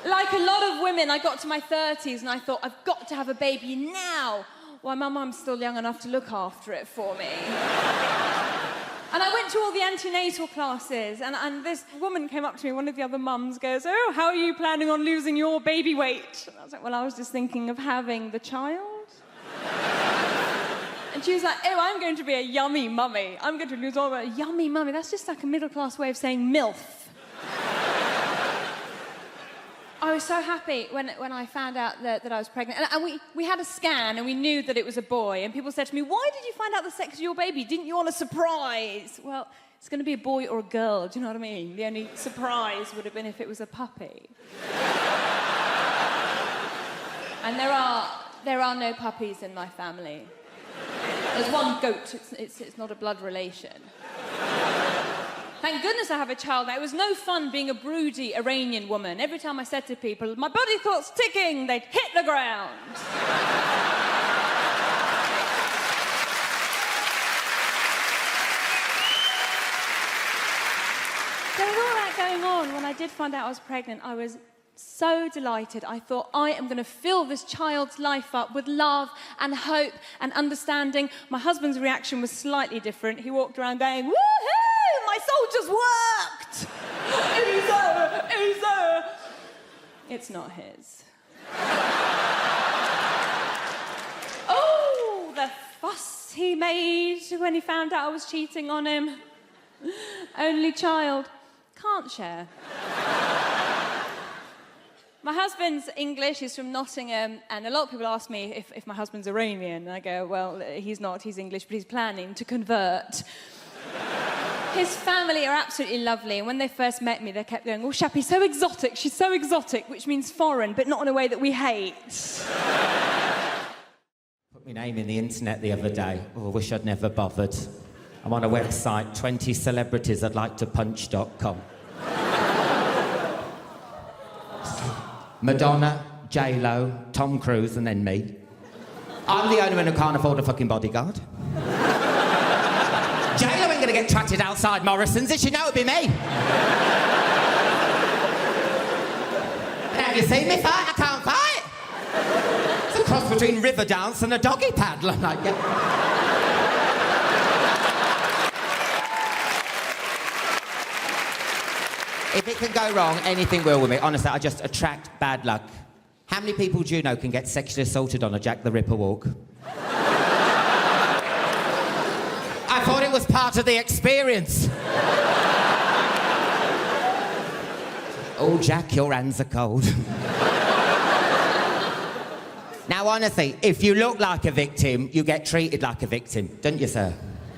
Like a lot of women, I got to my 30s and I thought, I've got to have a baby now. Why, my mum's still young enough to look after it for me. And I went to all the antenatal classes, and this woman came up to me, one of the other mums goes, oh, how are you planning on losing your baby weight? And I was like, well, I was just thinking of having the child. And she was like, oh, I'm going to be a yummy mummy. I'm going to lose all my yummy mummy. That's just like a middle-class way of saying MILF. I was so happy when I found out that I was pregnant. And we had a scan and we knew that it was a boy. And people said to me, why did you find out the sex of your baby? Didn't you want a surprise? Well, it's going to be a boy or a girl, do you know what I mean? The only surprise would have been if it was a puppy. And there are no puppies in my family. There's one goat, it's not a blood relation. Thank goodness I have a child now. It was no fun being a broody Iranian woman. Every time I said to people, my body clock's ticking, they'd hit the ground. So with all that going on, when I did find out I was pregnant, I was so delighted. I thought, I am going to fill this child's life up with love and hope and understanding. My husband's reaction was slightly different. He walked around going, woohoo! My soldiers worked! It's not his. Oh, the fuss he made when he found out I was cheating on him. Only child. Can't share. My husband's English, he's from Nottingham, and a lot of people ask me if my husband's Iranian. And I go, well, he's not, he's English, but he's planning to convert. His family are absolutely lovely, and when they first met me, they kept going, oh, Shappy's so exotic, she's so exotic, which means foreign, but not in a way that we hate. Put my name in the internet the other day. Oh, I wish I'd never bothered. I'm on a website, 20 celebrities I'd like to punch.com. Madonna, J-Lo, Tom Cruise, and then me. I'm the only one who can't afford a fucking bodyguard. J-Lo ain't gonna get trotted outside Morrison's, if she know it'd be me. Have you seen me fight? I can't fight. It's a cross between river dance and a doggy paddle. I'm like, yeah. If it can go wrong, anything will with me. Honestly, I just attract bad luck. How many people do you know can get sexually assaulted on a Jack the Ripper walk? I thought it was part of the experience. Oh, Jack, your hands are cold. Now, honestly, if you look like a victim, you get treated like a victim, don't you, sir?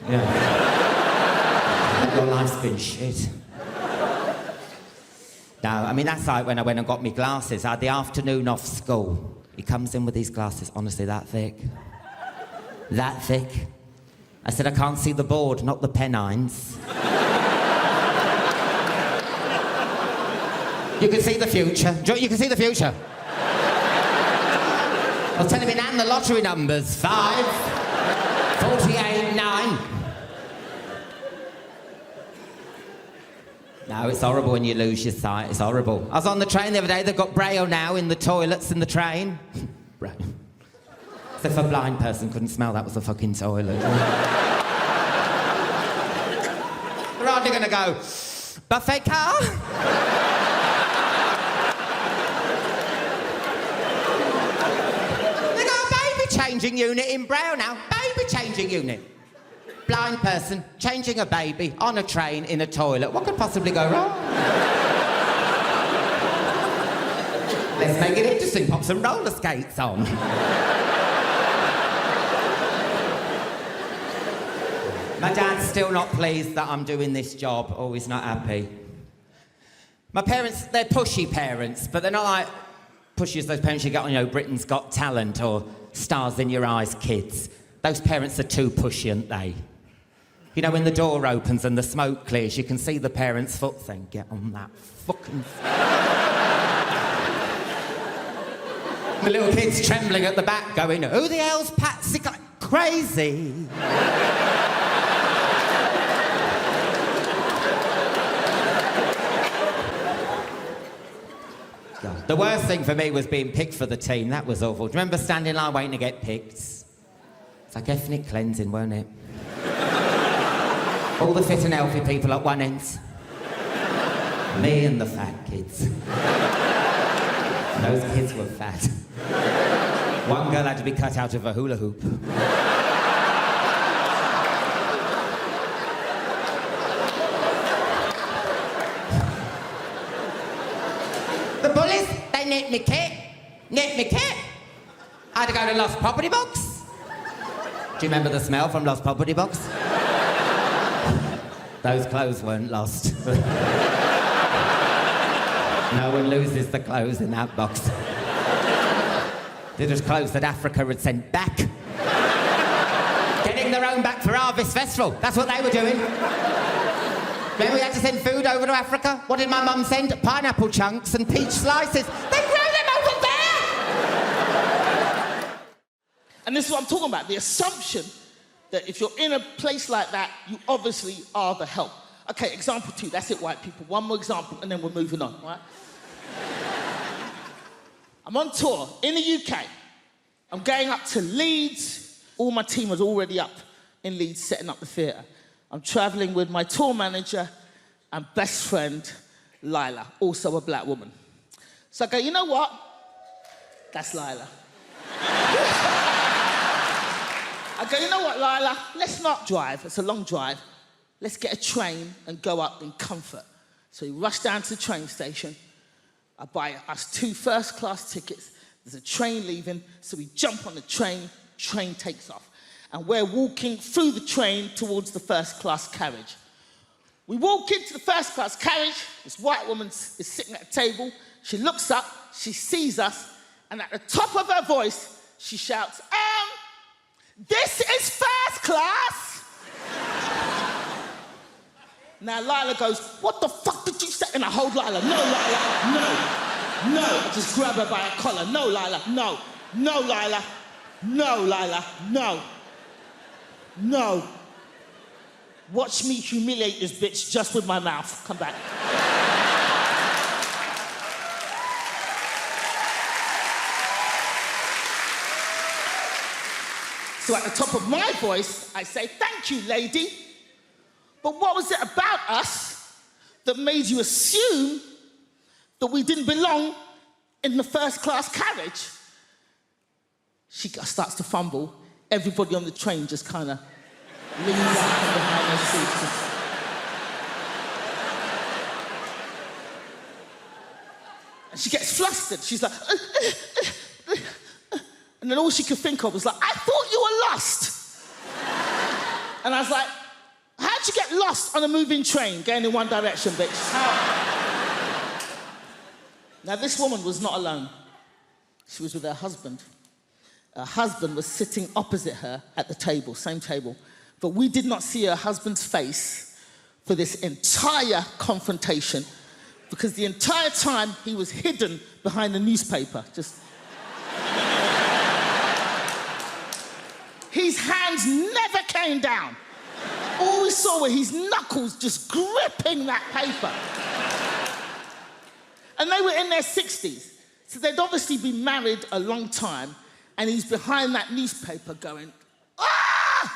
Yeah. Your life's been shit. No, I mean, that's like when I went and got me glasses. I had the afternoon off school. He comes in with these glasses, honestly, that thick. That thick. I said, I can't see the board, not the Pennines. You can see the future. You can see the future. I was telling me now the lottery numbers. 5, 48, 9. No, it's horrible when you lose your sight. It's horrible. I was on the train the other day. They've got Braille now in the toilets in the train. Braille. So if a blind person couldn't smell, that was a fucking toilet. They're hardly going to go, buffet car? They've got a baby changing unit in Braille now. Baby changing unit. Blind person changing a baby on a train in a toilet. What could possibly go wrong? Let's make it interesting. Pop some roller skates on. My dad's still not pleased that I'm doing this job. Oh, he's not happy. My parents, they're pushy parents, but they're not like pushy as those parents you get on, Britain's Got Talent or Stars in Your Eyes Kids. Those parents are too pushy, aren't they? When the door opens and the smoke clears, you can see the parents' foot saying, get on that fucking... The little kid's trembling at the back going, who the hell's Patsy? Crazy. God. The worst thing for me was being picked for the team. That was awful. Do you remember standing in line waiting to get picked? It's like ethnic cleansing, weren't it? All the fit and healthy people at one end. Me and the fat kids. Those kids were fat. One girl had to be cut out of a hula hoop. The bullies, they nicked me kit. I had to go to Lost Property Box. Do you remember the smell from Lost Property Box? Those clothes weren't lost. No one loses the clothes in that box. They're just clothes that Africa had sent back. Getting their own back for Harvest Festival. That's what they were doing. Then we had to send food over to Africa. What did my mum send? Pineapple chunks and peach slices. They grow them over there! And this is what I'm talking about, the assumption that if you're in a place like that, you obviously are the help. Okay, example 2, that's it, white people. One more example, and then we're moving on, right? I'm on tour in the UK. I'm going up to Leeds. All my team was already up in Leeds setting up the theatre. I'm travelling with my tour manager and best friend, Lila, also a black woman. So I go, you know what? That's Lila. I go, you know what, Lila? Let's not drive. It's a long drive. Let's get a train and go up in comfort. So we rush down to the train station. I buy us 2 first-class tickets. There's a train leaving, so we jump on the train takes off. And we're walking through the train towards the first-class carriage. We walk into the first-class carriage. This white woman is sitting at a table. She looks up, she sees us, and at the top of her voice, she shouts, this is first class! Now Lila goes, what the fuck did you say? And I hold Lila, no, Lila, no. I just grab her by a collar, no, Lila, no. No, Lila, no, Lila, no. Watch me humiliate this bitch just with my mouth. Come back. So at the top of my voice, I say, thank you, lady. But what was it about us that made you assume that we didn't belong in the first-class carriage? She starts to fumble. Everybody on the train just kind of leans out from behind their seats. And she gets flustered. She's like, and then all she could think of was like, I thought you were lost. And I was like, how'd you get lost on a moving train going in one direction, bitch? How? Now, this woman was not alone. She was with her husband. Her husband was sitting opposite her at the table, same table. But we did not see her husband's face for this entire confrontation because the entire time he was hidden behind the newspaper, just... His hands never came down. All all we saw were his knuckles just gripping that paper. And they were in their 60s. So they'd obviously been married a long time, and he's behind that newspaper going, ah!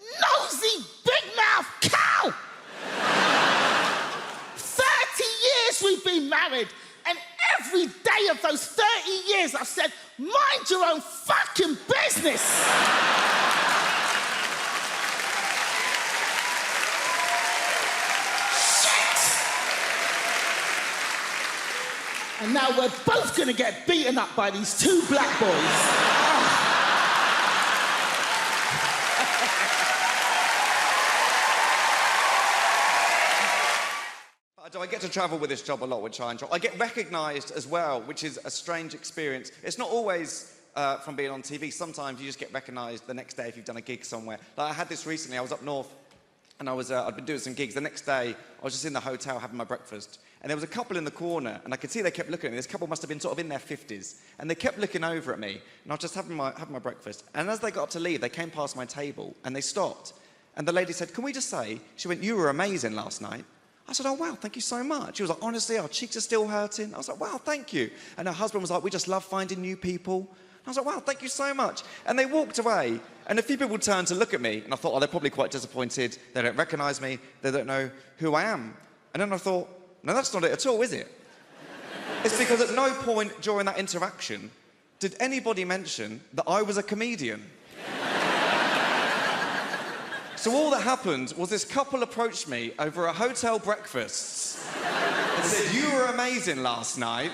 Nosy, big-mouth cow! 30 years we've been married, and every day of those 30 years I've said, mind your own fucking business! And now we're both gonna get beaten up by these two black boys. Do I get to travel with this job a lot, which I enjoy? I get recognised as well, which is a strange experience. It's not always from being on TV. Sometimes you just get recognised the next day if you've done a gig somewhere. Like I had this recently. I was up north, and I'd been doing some gigs. The next day, I was just in the hotel having my breakfast, and there was a couple in the corner, and I could see they kept looking at me. This couple must have been sort of in their 50s, and they kept looking over at me, and I was just having my breakfast. And as they got up to leave, they came past my table, and they stopped. And the lady said, "Can we just say," she went, "You were amazing last night." I said, "Oh, wow, thank you so much." She was like, "Honestly, our cheeks are still hurting." I was like, "Wow, thank you." And her husband was like, "We just love finding new people." I was like, "Wow, thank you so much." And they walked away, and a few people turned to look at me, and I thought, oh, they're probably quite disappointed. They don't recognise me. They don't know who I am. And then I thought, no, that's not it at all, is it? It's because at no point during that interaction did anybody mention that I was a comedian. So all that happened was this couple approached me over a hotel breakfast and said, "You were amazing last night.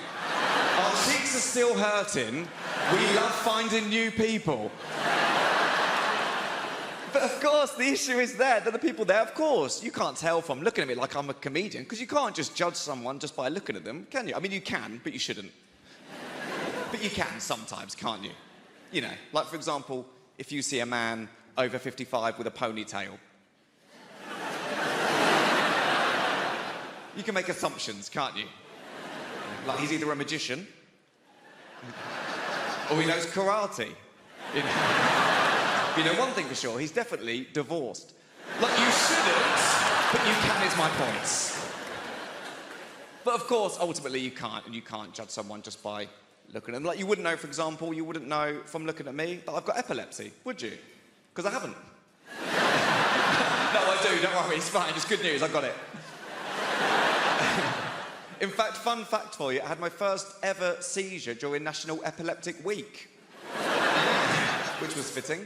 Our cheeks are still hurting. We love finding new people." But of course, the issue is there, that the people there, of course, you can't tell from looking at me like I'm a comedian, because you can't just judge someone just by looking at them, can you? I mean, you can, but you shouldn't. But you can sometimes, can't you? You know, like, for example, if you see a man over 55 with a ponytail, you can make assumptions, can't you? Like, he's either a magician or he knows karate. You know? You know one thing for sure, he's definitely divorced. Like, you shouldn't, but you can, is my point. But of course, ultimately you can't, and you can't judge someone just by looking at them. Like, you wouldn't know, for example, you wouldn't know from looking at me that I've got epilepsy, would you? Because I haven't. No, I do, don't worry, it's fine, it's good news, I've got it. In fact, fun fact for you, I had my first ever seizure during National Epileptic Week. Which was fitting.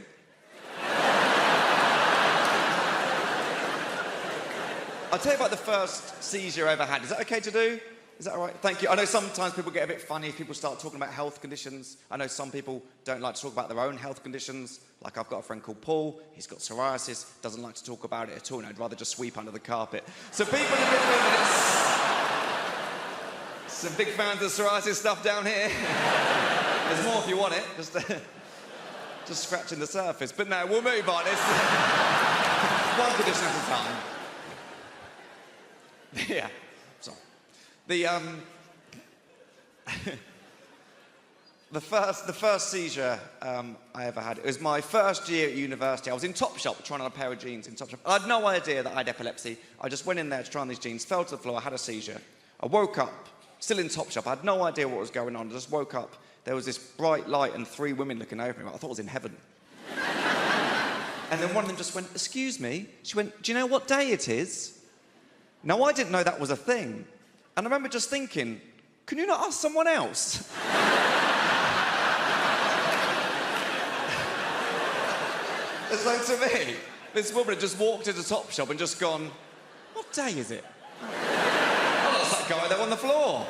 I'll tell you about the first seizure I ever had. Is that okay to do? Is that all right? Thank you. I know sometimes people get a bit funny if people start talking about health conditions. I know some people don't like to talk about their own health conditions. Like, I've got a friend called Paul. He's got psoriasis, doesn't like to talk about it at all, and I'd rather just sweep under the carpet. So people are different. Some big fans of psoriasis stuff down here. There's more if you want it. Just scratching the surface. But no, we'll move on. It's one condition at a time. Yeah, sorry. The first seizure I ever had, it was my first year at university. I was in Topshop trying on a pair of jeans in Topshop. I had no idea that I had epilepsy. I just went in there to try on these jeans, fell to the floor, I had a seizure. I woke up, still in Topshop. I had no idea what was going on. I just woke up. There was this bright light and 3 women looking over me. I thought I was in heaven. And then one of them just went, "Excuse me." She went, "Do you know what day it is?" Now, I didn't know that was a thing. And I remember just thinking, can you not ask someone else? So to me, this woman had just walked into Topshop and just gone, "What day is it?" Oh, that's that guy there on the floor.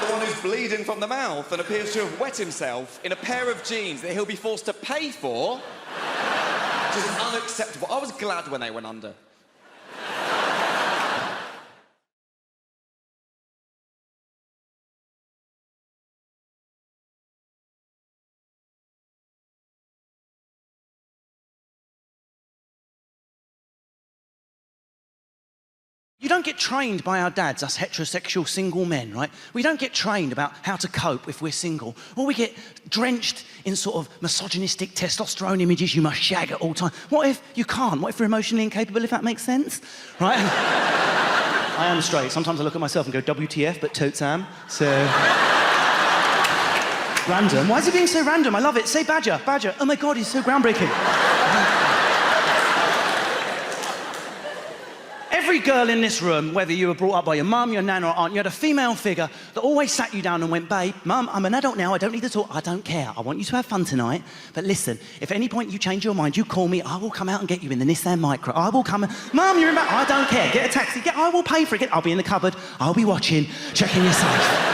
The one who's bleeding from the mouth and appears to have wet himself in a pair of jeans that he'll be forced to pay for. Which is unacceptable. I was glad when they went under. You don't get trained by our dads, us heterosexual single men, right? We don't get trained about how to cope if we're single. Or we get drenched in sort of misogynistic testosterone images, you must shag at all time. What if you can't? What if you're emotionally incapable, if that makes sense? Right? I am straight. Sometimes I look at myself and go, WTF, but totes am. So... Random. Why is it being so random? I love it. Say badger, badger. Oh my God, he's so groundbreaking. Every girl in this room, whether you were brought up by your mum, your nan or aunt, you had a female figure that always sat you down and went, babe, mum, I'm an adult now, I don't need to talk, I don't care. I want you to have fun tonight, but listen, if at any point you change your mind, you call me, I will come out and get you in the Nissan Micra. I will come and, mum, you're in back, I don't care, get a taxi, I will pay for it, I'll be in the cupboard, I'll be watching, checking you're safe.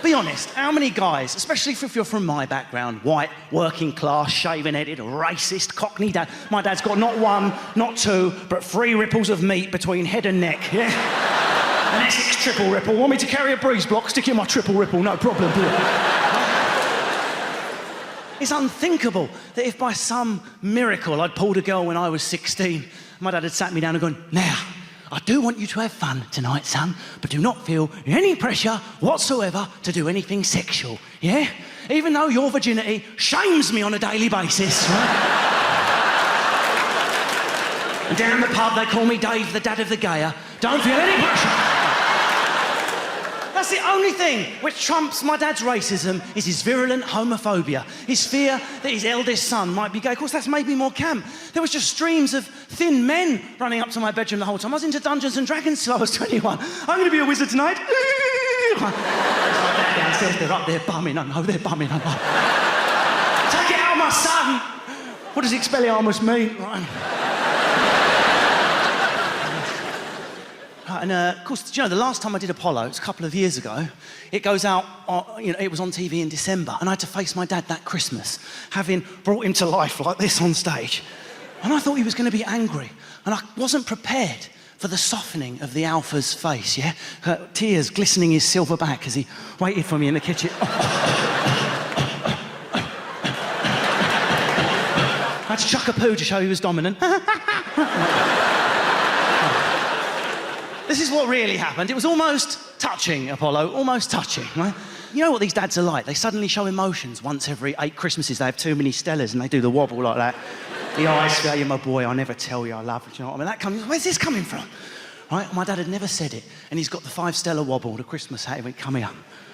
Be honest, how many guys, especially if you're from my background, white, working class, shaven-headed, racist, cockney dad, my dad's got not one, not two, but 3 ripples of meat between head and neck, yeah? An Essex triple ripple. Want me to carry a breeze block? Stick in my triple ripple, no problem. It's unthinkable that if by some miracle I'd pulled a girl when I was 16, my dad had sat me down and gone, now, I do want you to have fun tonight, son, but do not feel any pressure whatsoever to do anything sexual, yeah? Even though your virginity shames me on a daily basis, right? And down the pub they call me Dave, the dad of the gayer. Don't feel any pressure. That's the only thing which trumps my dad's racism is his virulent homophobia, his fear that his eldest son might be gay. Of course, that's made me more camp. There was just streams of thin men running up to my bedroom the whole time. I was into Dungeons and Dragons till I was 21. I'm going to be a wizard tonight. Downstairs, they're up there bumming. I know they're bumming. I know. Take it out of my son. What does Expelliarmus mean? And of course, you know, the last time I did Apollo, it's a couple of years ago, it goes out, it was on TV in December, and I had to face my dad that Christmas, having brought him to life like this on stage. And I thought he was going to be angry, and I wasn't prepared for the softening of the alpha's face, yeah? Tears glistening his silver back as he waited for me in the kitchen. I had to chuck a poo to show he was dominant. This is what really happened. It was almost touching, Apollo, almost touching, right? You know what these dads are like? They suddenly show emotions once every 8 Christmases. They have too many Stellas and they do the wobble like that. The eyes say, you're my boy, I'll never tell you I love you. You know what I mean? Where's this coming from? Right? My dad had never said it. And he's got the 5 Stella wobble, the Christmas hat. He went, come here.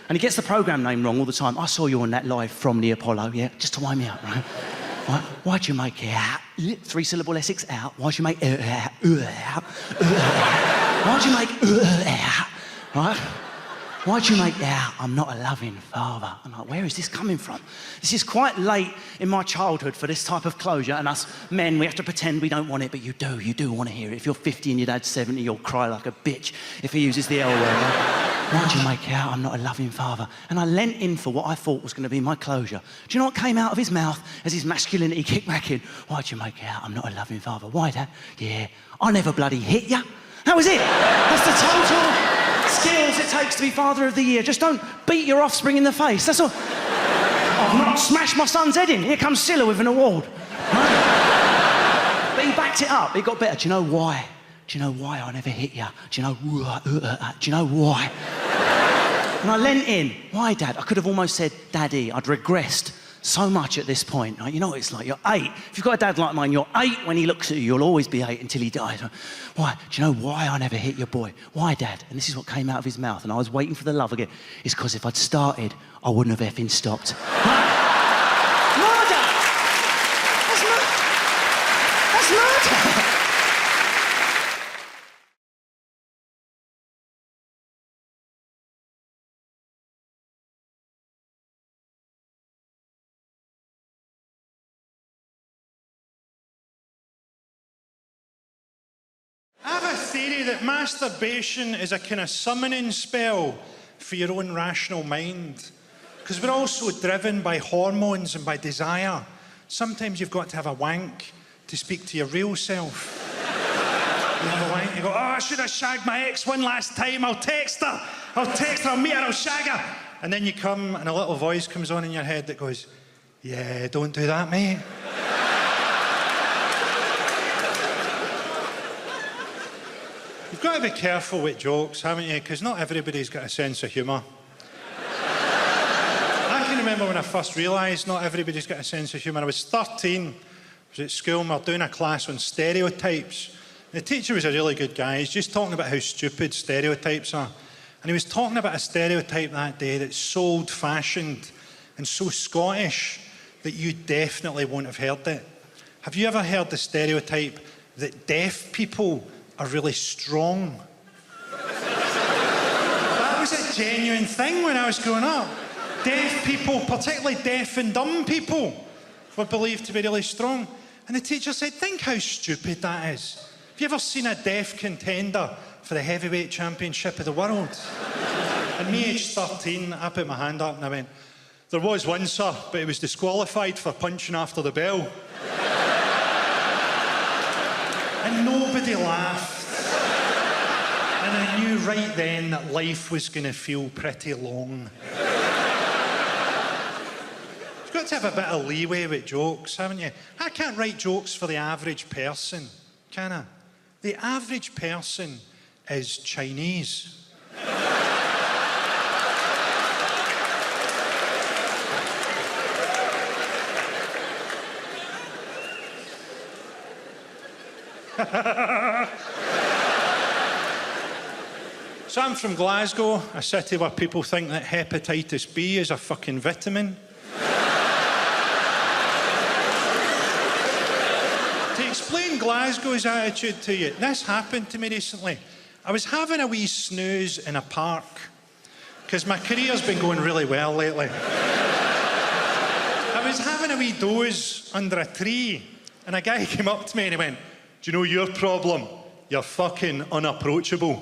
And he gets the programme name wrong all the time. I saw you on that live from the Apollo, yeah? Just to wind me up, right? Right? Why'd you make it out? 3-syllable Essex out. Why'd you make it out? Why'd you make out? Right? Why'd you make out? I'm not a loving father. I'm like, where is this coming from? This is quite late in my childhood for this type of closure, and us men, we have to pretend we don't want it, but you do want to hear it. If you're 50 and your dad's 70, you'll cry like a bitch if he uses the L word. Right? Why'd you make out? I'm not a loving father. And I leant in for what I thought was going to be my closure. Do you know what came out of his mouth as his masculinity kicked back in? Why'd you make out? I'm not a loving father. Why, Dad? Yeah, I never bloody hit ya. That was it. That's the total skills it takes to be father of the year. Just don't beat your offspring in the face. That's all. I've not smashed my son's head in. Here comes Scylla with an award. Right? But he backed it up. It got better. Do you know why? Do you know why I never hit you? Do you know why? And I leant in. Why, Dad? I could have almost said, Daddy. I'd regressed so much at this point. Right? You know what it's like? You're 8. If you've got a dad like mine, you're 8 when he looks at you. You'll always be 8 until he dies. Why? Do you know why I never hit your boy? Why, Dad? And this is what came out of his mouth, and I was waiting for the love again. It's because if I'd started, I wouldn't have effing stopped. Murder! That's murder! I have a theory that masturbation is a kind of summoning spell for your own rational mind. Because we're all so driven by hormones and by desire. Sometimes you've got to have a wank to speak to your real self. You have a wank, you go, oh, I should have shagged my ex one last time. I'll text her, I'll meet her, I'll shag her. And then you come and a little voice comes on in your head that goes, yeah, don't do that, mate. You've got to be careful with jokes, haven't you? Because not everybody's got a sense of humour. I can remember when I first realised not everybody's got a sense of humour. I was 13, I was at school, and we were doing a class on stereotypes. The teacher was a really good guy. He's just talking about how stupid stereotypes are. And he was talking about a stereotype that day that's so old-fashioned and so Scottish that you definitely won't have heard it. Have you ever heard the stereotype that deaf people are really strong? That was a genuine thing when I was growing up. Deaf people, particularly deaf and dumb people, were believed to be really strong. And the teacher said, think how stupid that is. Have you ever seen a deaf contender for the heavyweight championship of the world? And me, aged 13, I put my hand up and I went, there was one, sir, but he was disqualified for punching after the bell. And nobody laughed. And I knew right then that life was going to feel pretty long. You've got to have a bit of leeway with jokes, haven't you? I can't write jokes for the average person, can I? The average person is Chinese. So I'm from Glasgow, a city where people think that hepatitis B is a fucking vitamin. To explain Glasgow's attitude to you, this happened to me recently. I was having a wee snooze in a park, because my career's been going really well lately. I was having a wee doze under a tree, and a guy came up to me and he went, do you know your problem? You're fucking unapproachable.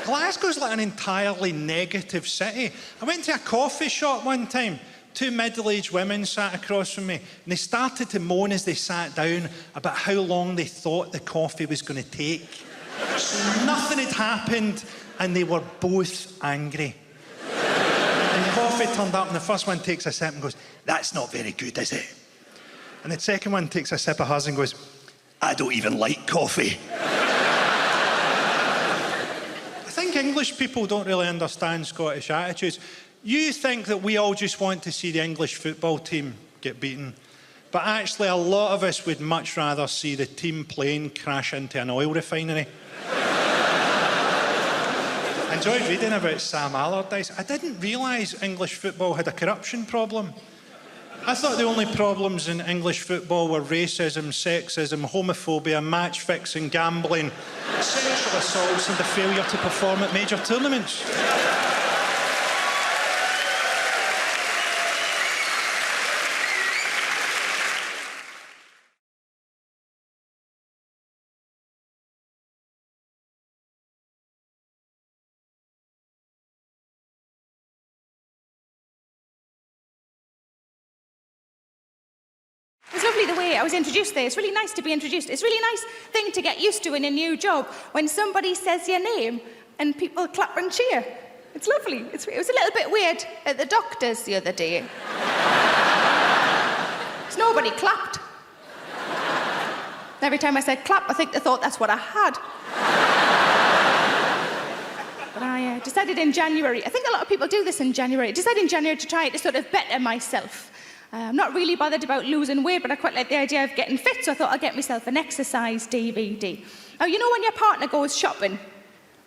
Glasgow's like an entirely negative city. I went to a coffee shop one time. Two middle-aged women sat across from me, and they started to moan as they sat down about how long they thought the coffee was going to take. So nothing had happened, and they were both angry. And coffee turned up, and the first one takes a sip and goes, that's not very good, is it? And the second one takes a sip of hers and goes, I don't even like coffee. I think English people don't really understand Scottish attitudes. You think that we all just want to see the English football team get beaten. But actually, a lot of us would much rather see the team plane crash into an oil refinery. I enjoyed reading about Sam Allardyce. I didn't realise English football had a corruption problem. I thought the only problems in English football were racism, sexism, homophobia, match fixing, gambling, sexual assaults, and the failure to perform at major tournaments. It's lovely the way I was introduced there. It's really nice to be introduced. It's a really nice thing to get used to in a new job when somebody says your name and people clap and cheer. It's lovely. It was a little bit weird at the doctor's the other day. Because nobody clapped. Every time I said clap, I think they thought that's what I had. But I decided in January, I think a lot of people do this in January, decided in January to try to sort of better myself. I'm not really bothered about losing weight, but I quite like the idea of getting fit, so I thought I'd get myself an exercise DVD. Now, you know when your partner goes shopping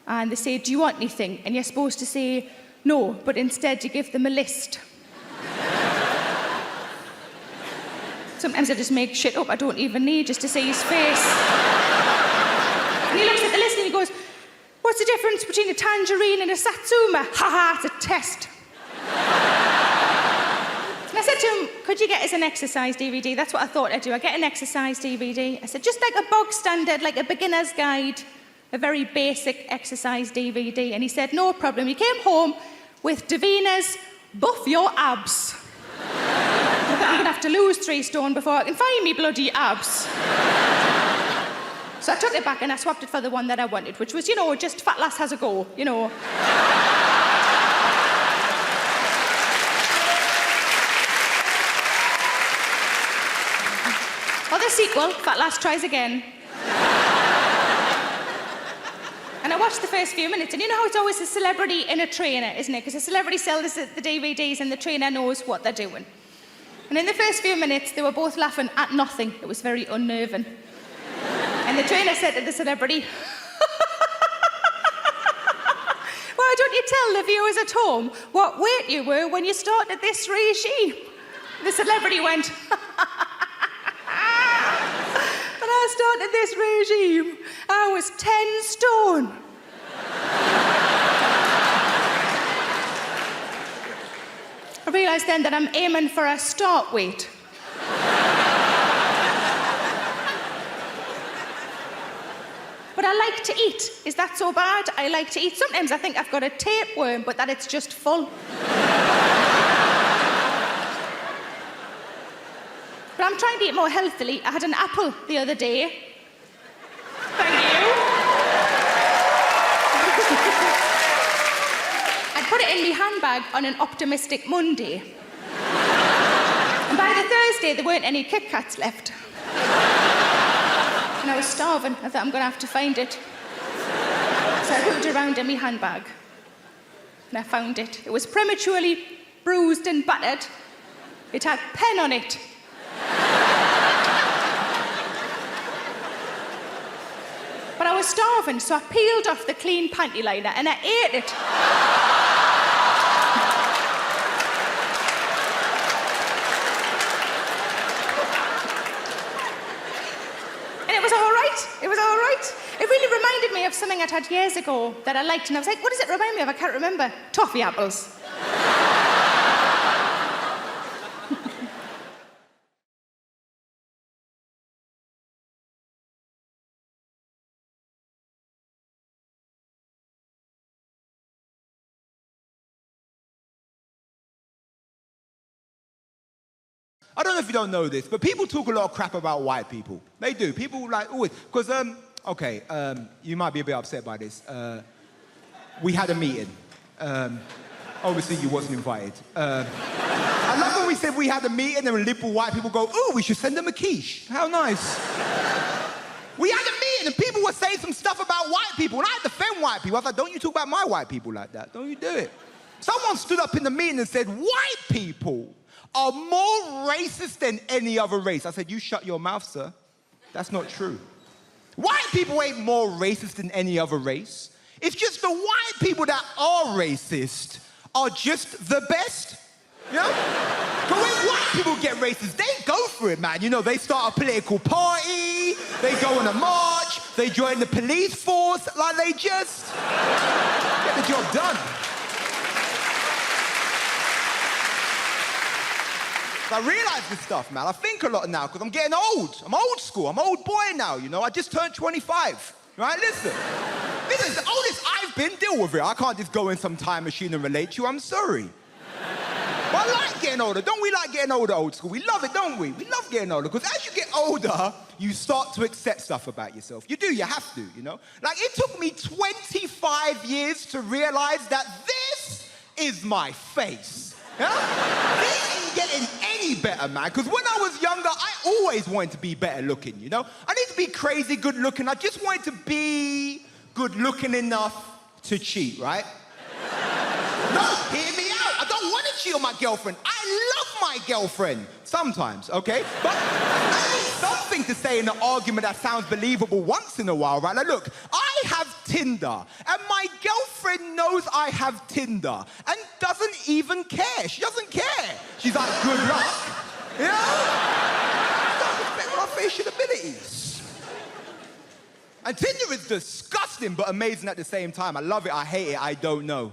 and they say, do you want anything? And you're supposed to say no, but instead you give them a list. Sometimes I just make shit up I don't even need just to see his face. And he looks at the list and he goes, what's the difference between a tangerine and a satsuma? Ha ha, it's a test. And I said to him, could you get us an exercise DVD? That's what I thought I'd do. I'd get an exercise DVD. I said, just like a bog standard, like a beginner's guide, a very basic exercise DVD. And he said, no problem. He came home with Davina's Buff Your Abs. I thought I'm going to have to lose 3 stone before I can find me bloody abs. So I took it back and I swapped it for the one that I wanted, which was, just fat lass has a go, Sequel, Fat Lass Tries Again. And I watched the first few minutes, and you know how it's always a celebrity and a trainer, isn't it? Because a celebrity sells the DVDs and the trainer knows what they're doing. And in the first few minutes, they were both laughing at nothing. It was very unnerving. And the trainer said to the celebrity, why don't you tell the viewers at home what weight you were when you started this regime? The celebrity went, when I started this regime, I was 10 stone. I realised then that I'm aiming for a start weight. But I like to eat. Is that so bad? I like to eat. Sometimes I think I've got a tapeworm, but that it's just full. But I'm trying to eat more healthily. I had an apple the other day. Thank you. I put it in my handbag on an optimistic Monday. And by the Thursday, there weren't any Kit Kats left. And I was starving. I thought, I'm going to have to find it. So I looked around in my handbag. And I found it. It was prematurely bruised and battered. It had pen on it. But I was starving, so I peeled off the clean panty liner and I ate it. And it was all right. It was all right. It really reminded me of something I'd had years ago that I liked, and I was like, what does it remind me of? I can't remember. Toffee apples. I don't know if you don't know this, but people talk a lot of crap about white people. They do. People like always, because, you might be a bit upset by this. We had a meeting. Obviously, you wasn't invited. I love when we said we had a meeting and liberal white people go, ooh, we should send them a quiche. How nice. We had a meeting and people were saying some stuff about white people, and I defend white people. I was like, don't you talk about my white people like that. Don't you do it. Someone stood up in the meeting and said, white people are more racist than any other race. I said, you shut your mouth, sir. That's not true. White people ain't more racist than any other race. It's just the white people that are racist are just the best. You know? But when white people get racist, they go for it, man. You know, they start a political party, they go on a march, they join the police force, like they just get the job done. I realise this stuff, man. I think a lot now, because I'm getting old. I'm old school. I'm old boy now, you know. I just turned 25, right? Listen, the oldest I've been, deal with it. I can't just go in some time machine and relate to you. I'm sorry. But I like getting older. Don't we like getting older, old school? We love it, don't we? We love getting older, because as you get older, you start to accept stuff about yourself. You do, you have to, you know? Like, it took me 25 years to realise that this is my face. Yeah? This ain't getting any better, man, because when I was younger, I always wanted to be better looking, you know? I need to be crazy good looking. I just wanted to be good looking enough to cheat, right? No, hear me out. I don't want to cheat on my girlfriend. I love my girlfriend. Sometimes, okay? But I need something to say in an argument that sounds believable once in a while, right? Like, look, I have Tinder, and my girlfriend knows I have Tinder, and doesn't even care. She doesn't care. She's like, good luck. You know? I don't respect my facial abilities. And Tinder is disgusting, but amazing at the same time. I love it, I hate it, I don't know.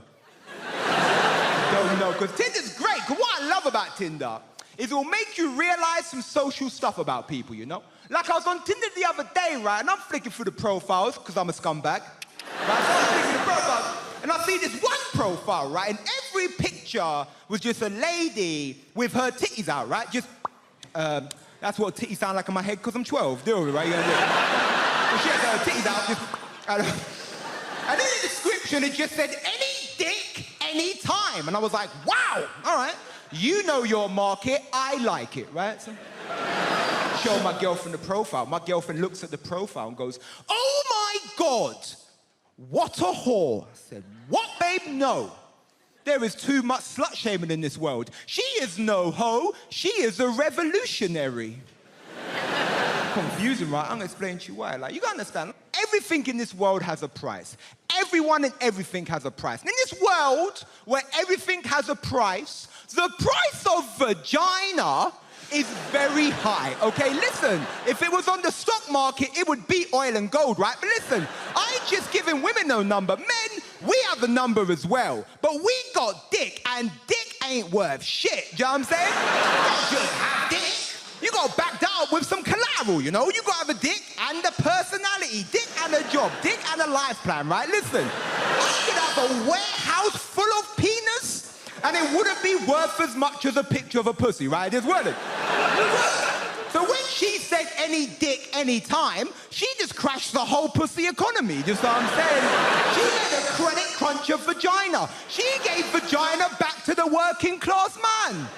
Don't know, because Tinder's great. Because what I love about Tinder is it will make you realize some social stuff about people, you know? Like, I was on Tinder the other day, right, and I'm flicking through the profiles, because I'm a scumbag. Right, so I'm flicking the profiles, and I see this one profile, right, and every picture was just a lady with her titties out, right? Just, that's what titties sound like in my head, because I'm 12, do it, right? You know, she has her titties out, just, and in the description, it just said, any dick, any time. And I was like, wow, all right. You know your market, I like it, right? So show my girlfriend the profile. My girlfriend looks at the profile and goes, "Oh my God, what a whore." I said, "What, babe? No. There is too much slut-shaming in this world. She is no hoe. She is a revolutionary." Confusing, right? I'm gonna explain to you why. Like, you gotta understand, everything in this world has a price. Everyone and everything has a price. And in this world where everything has a price, the price of vagina is very high, okay? Listen, if it was on the stock market, it would beat oil and gold, right? But listen, I ain't just giving women no number. Men, we have a number as well. But we got dick, and dick ain't worth shit, do you know what I'm saying? You don't just have dick. You gotta back that up with some collateral, you know? You gotta have a dick and a personality, dick and a job, dick and a life plan, right? Listen, I could have a warehouse full of penis and it wouldn't be worth as much as a picture of a pussy, right? It wouldn't. So when she said any dick, any time, she just crashed the whole pussy economy, just what I'm saying? She made a credit crunch of vagina. She gave vagina back to the working class man.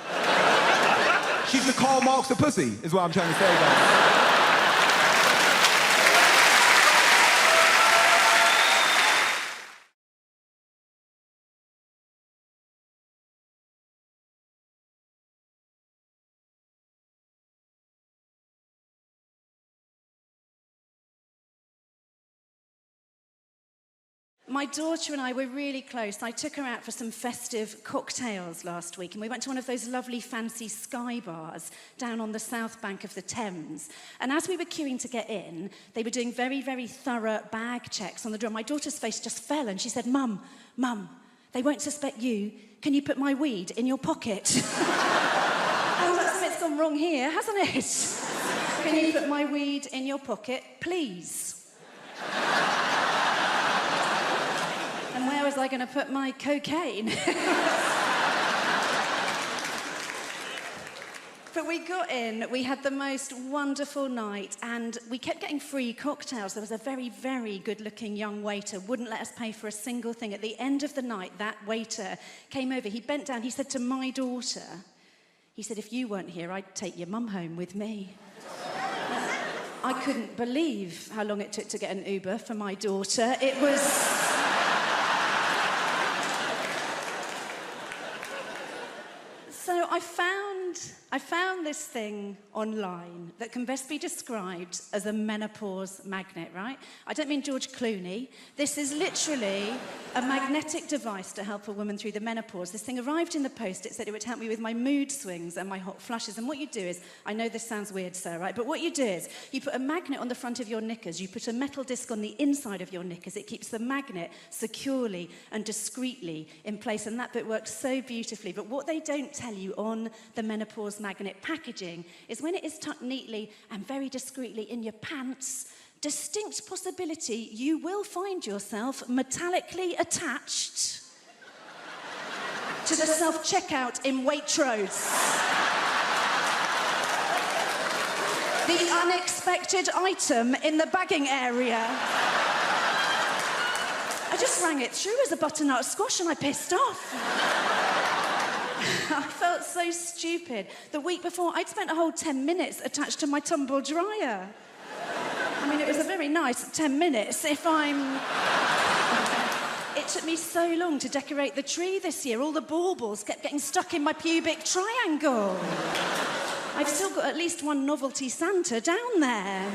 She's the Karl Marx of pussy, is what I'm trying to say, guys. My daughter and I were really close. I took her out for some festive cocktails last week, and we went to one of those lovely fancy sky bars down on the south bank of the Thames. And as we were queuing to get in, they were doing very, very thorough bag checks on the door. My daughter's face just fell, and she said, Mum, they won't suspect you. Can you put my weed in your pocket? Oh, something's gone wrong here, hasn't it? Can you put my weed in your pocket, please? And where was I going to put my cocaine? But we got in, we had the most wonderful night, and we kept getting free cocktails. There was a very, very good-looking young waiter, wouldn't let us pay for a single thing. At the end of the night, that waiter came over, he bent down, he said to my daughter, he said, if you weren't here, I'd take your mum home with me. I couldn't believe how long it took to get an Uber for my daughter. It was... So I found this thing online that can best be described as a menopause magnet, right? I don't mean George Clooney. This is literally a magnetic device to help a woman through the menopause. This thing arrived in the post. It said it would help me with my mood swings and my hot flushes. And what you do is, I know this sounds weird, sir, right? But what you do is, you put a magnet on the front of your knickers. You put a metal disc on the inside of your knickers. It keeps the magnet securely and discreetly in place. And that bit works so beautifully. But what they don't tell you on the menopause magnet packaging is when it is tucked neatly and very discreetly in your pants, distinct possibility you will find yourself metallically attached to the self-checkout in Waitrose. The unexpected item in the bagging area. I just rang it through as a butternut squash and I pissed off. I felt so stupid. The week before, I'd spent a whole 10 minutes attached to my tumble dryer. I mean, it was a very nice 10 minutes if I'm... It took me so long to decorate the tree this year. All the baubles kept getting stuck in my pubic triangle. I've still got at least one novelty Santa down there.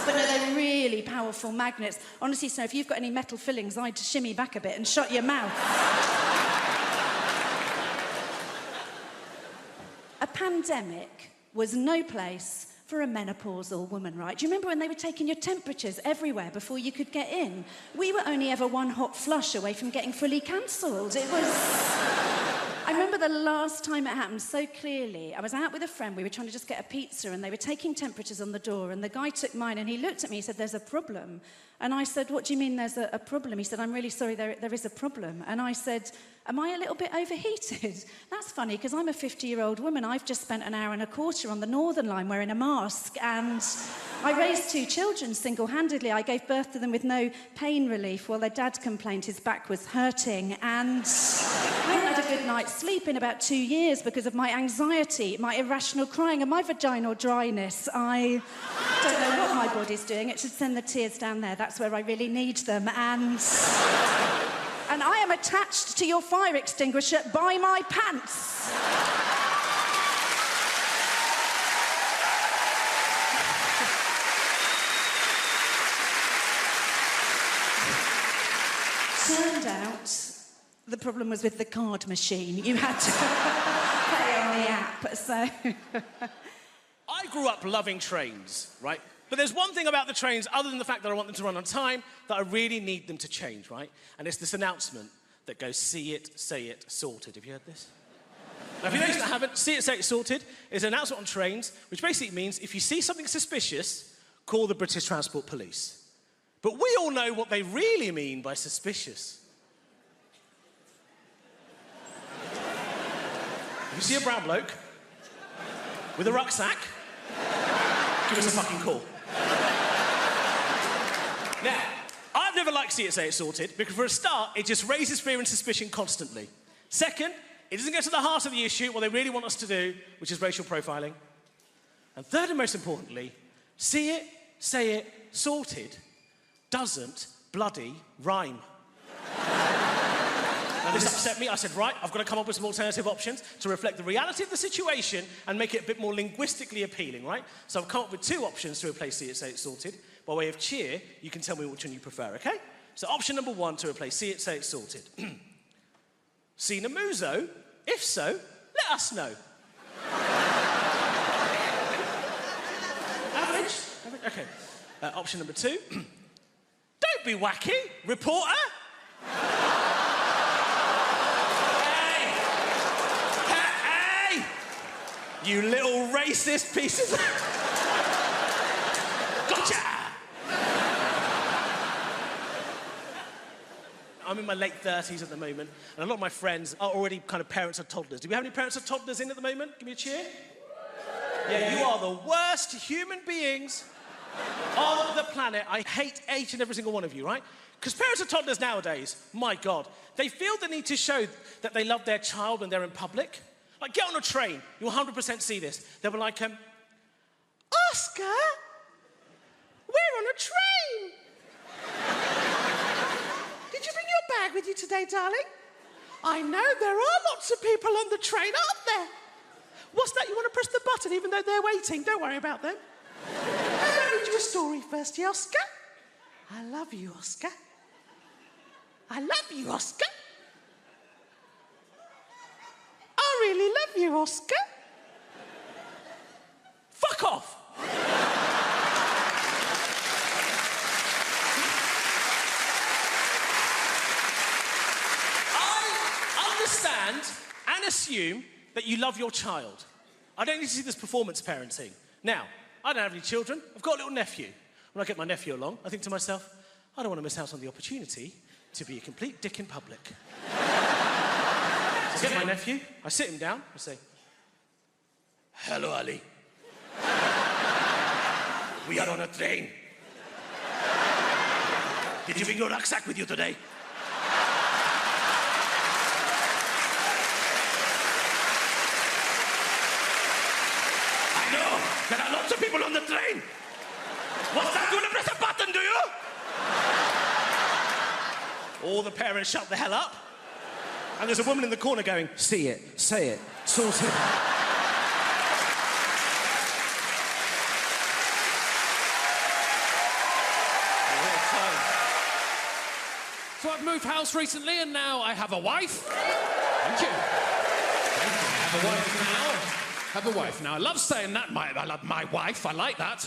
But no, they're really powerful magnets. Honestly, so if you've got any metal fillings, I'd shimmy back a bit and shut your mouth. A pandemic was no place for a menopausal woman, right? Do you remember when they were taking your temperatures everywhere before you could get in? We were only ever one hot flush away from getting fully cancelled. It was... I remember the last time it happened so clearly. I was out with a friend, we were trying to just get a pizza, and they were taking temperatures on the door, and the guy took mine, and he looked at me, he said, there's a problem. And I said, what do you mean there's a problem? He said, I'm really sorry, there is a problem. And I said, am I a little bit overheated? That's funny, because I'm a 50-year-old woman. I've just spent an hour and a quarter on the Northern Line wearing a mask, and I raised 2 children single-handedly. I gave birth to them with no pain relief while their dad complained his back was hurting. And I hadn't had a good night's sleep in about 2 years because of my anxiety, my irrational crying, and my vaginal dryness. I don't know what my body's doing. It should send the tears down there. That's where I really need them. And I am attached to your fire extinguisher by my pants. Turned out the problem was with the card machine. You had to pay on the app, so... I grew up loving trains, right? But there's one thing about the trains, other than the fact that I want them to run on time, that I really need them to change, right? And it's this announcement that goes, see it, say it, sorted. Have you heard this? Now, for those that haven't, see it, say it, sorted is an announcement on trains, which basically means if you see something suspicious, call the British Transport Police. But we all know what they really mean by suspicious. If you see a brown bloke with a rucksack, give us a fucking call. Now, I've never liked See It, Say It, Sorted, because for a start, it just raises fear and suspicion constantly. Second, it doesn't get to the heart of the issue, what they really want us to do, which is racial profiling. And third and most importantly, See It, Say It, Sorted doesn't bloody rhyme. Now, this upset me. I said, right, I've got to come up with some alternative options to reflect the reality of the situation and make it a bit more linguistically appealing, right? So I've come up with 2 options to replace See It, Say It, Sorted. By way of cheer, you can tell me which one you prefer, okay? So option number 1 to replace See It, Say It, Sorted. Seen a muso? If so, let us know. Average? Okay. Option number 2. Don't be wacky, reporter. Hey! You little racist pieces of... Gotcha! I'm in my late 30s at the moment, and a lot of my friends are already kind of parents of toddlers. Do we have any parents of toddlers in at the moment? Give me a cheer. Yeah, you are the worst human beings on the planet. I hate each and every single one of you, right? Because parents of toddlers nowadays, my God, they feel the need to show that they love their child when they're in public. Like, get on a train, you'll 100% see this. They'll be like, Oscar, we're on a train. Did you bring your bag with you today, darling? I know there are lots of people on the train, aren't there? What's that? You want to press the button even though they're waiting? Don't worry about them. I'll read you a story first, yeah, Oscar? I love you, Oscar. I love you, Oscar. I really love you, Oscar. Fuck off. I understand and assume that you love your child. I don't need to see this performance parenting. Now, I don't have any children. I've got a little nephew. When I get my nephew along, I think to myself, I don't want to miss out on the opportunity to be a complete dick in public. So I get my nephew, I sit him down, I say, hello, Ali. We are on a train. Did you bring your rucksack with you today? I know, there are lots of people on the train. What's that? You want to press a button, do you? All the parents shut the hell up. And there's a woman in the corner going, see it, say it, sort it. So I've moved house recently and now I have a wife. Thank you. I have a wife now. Have a wife now. I love saying that. I love my wife. I like that.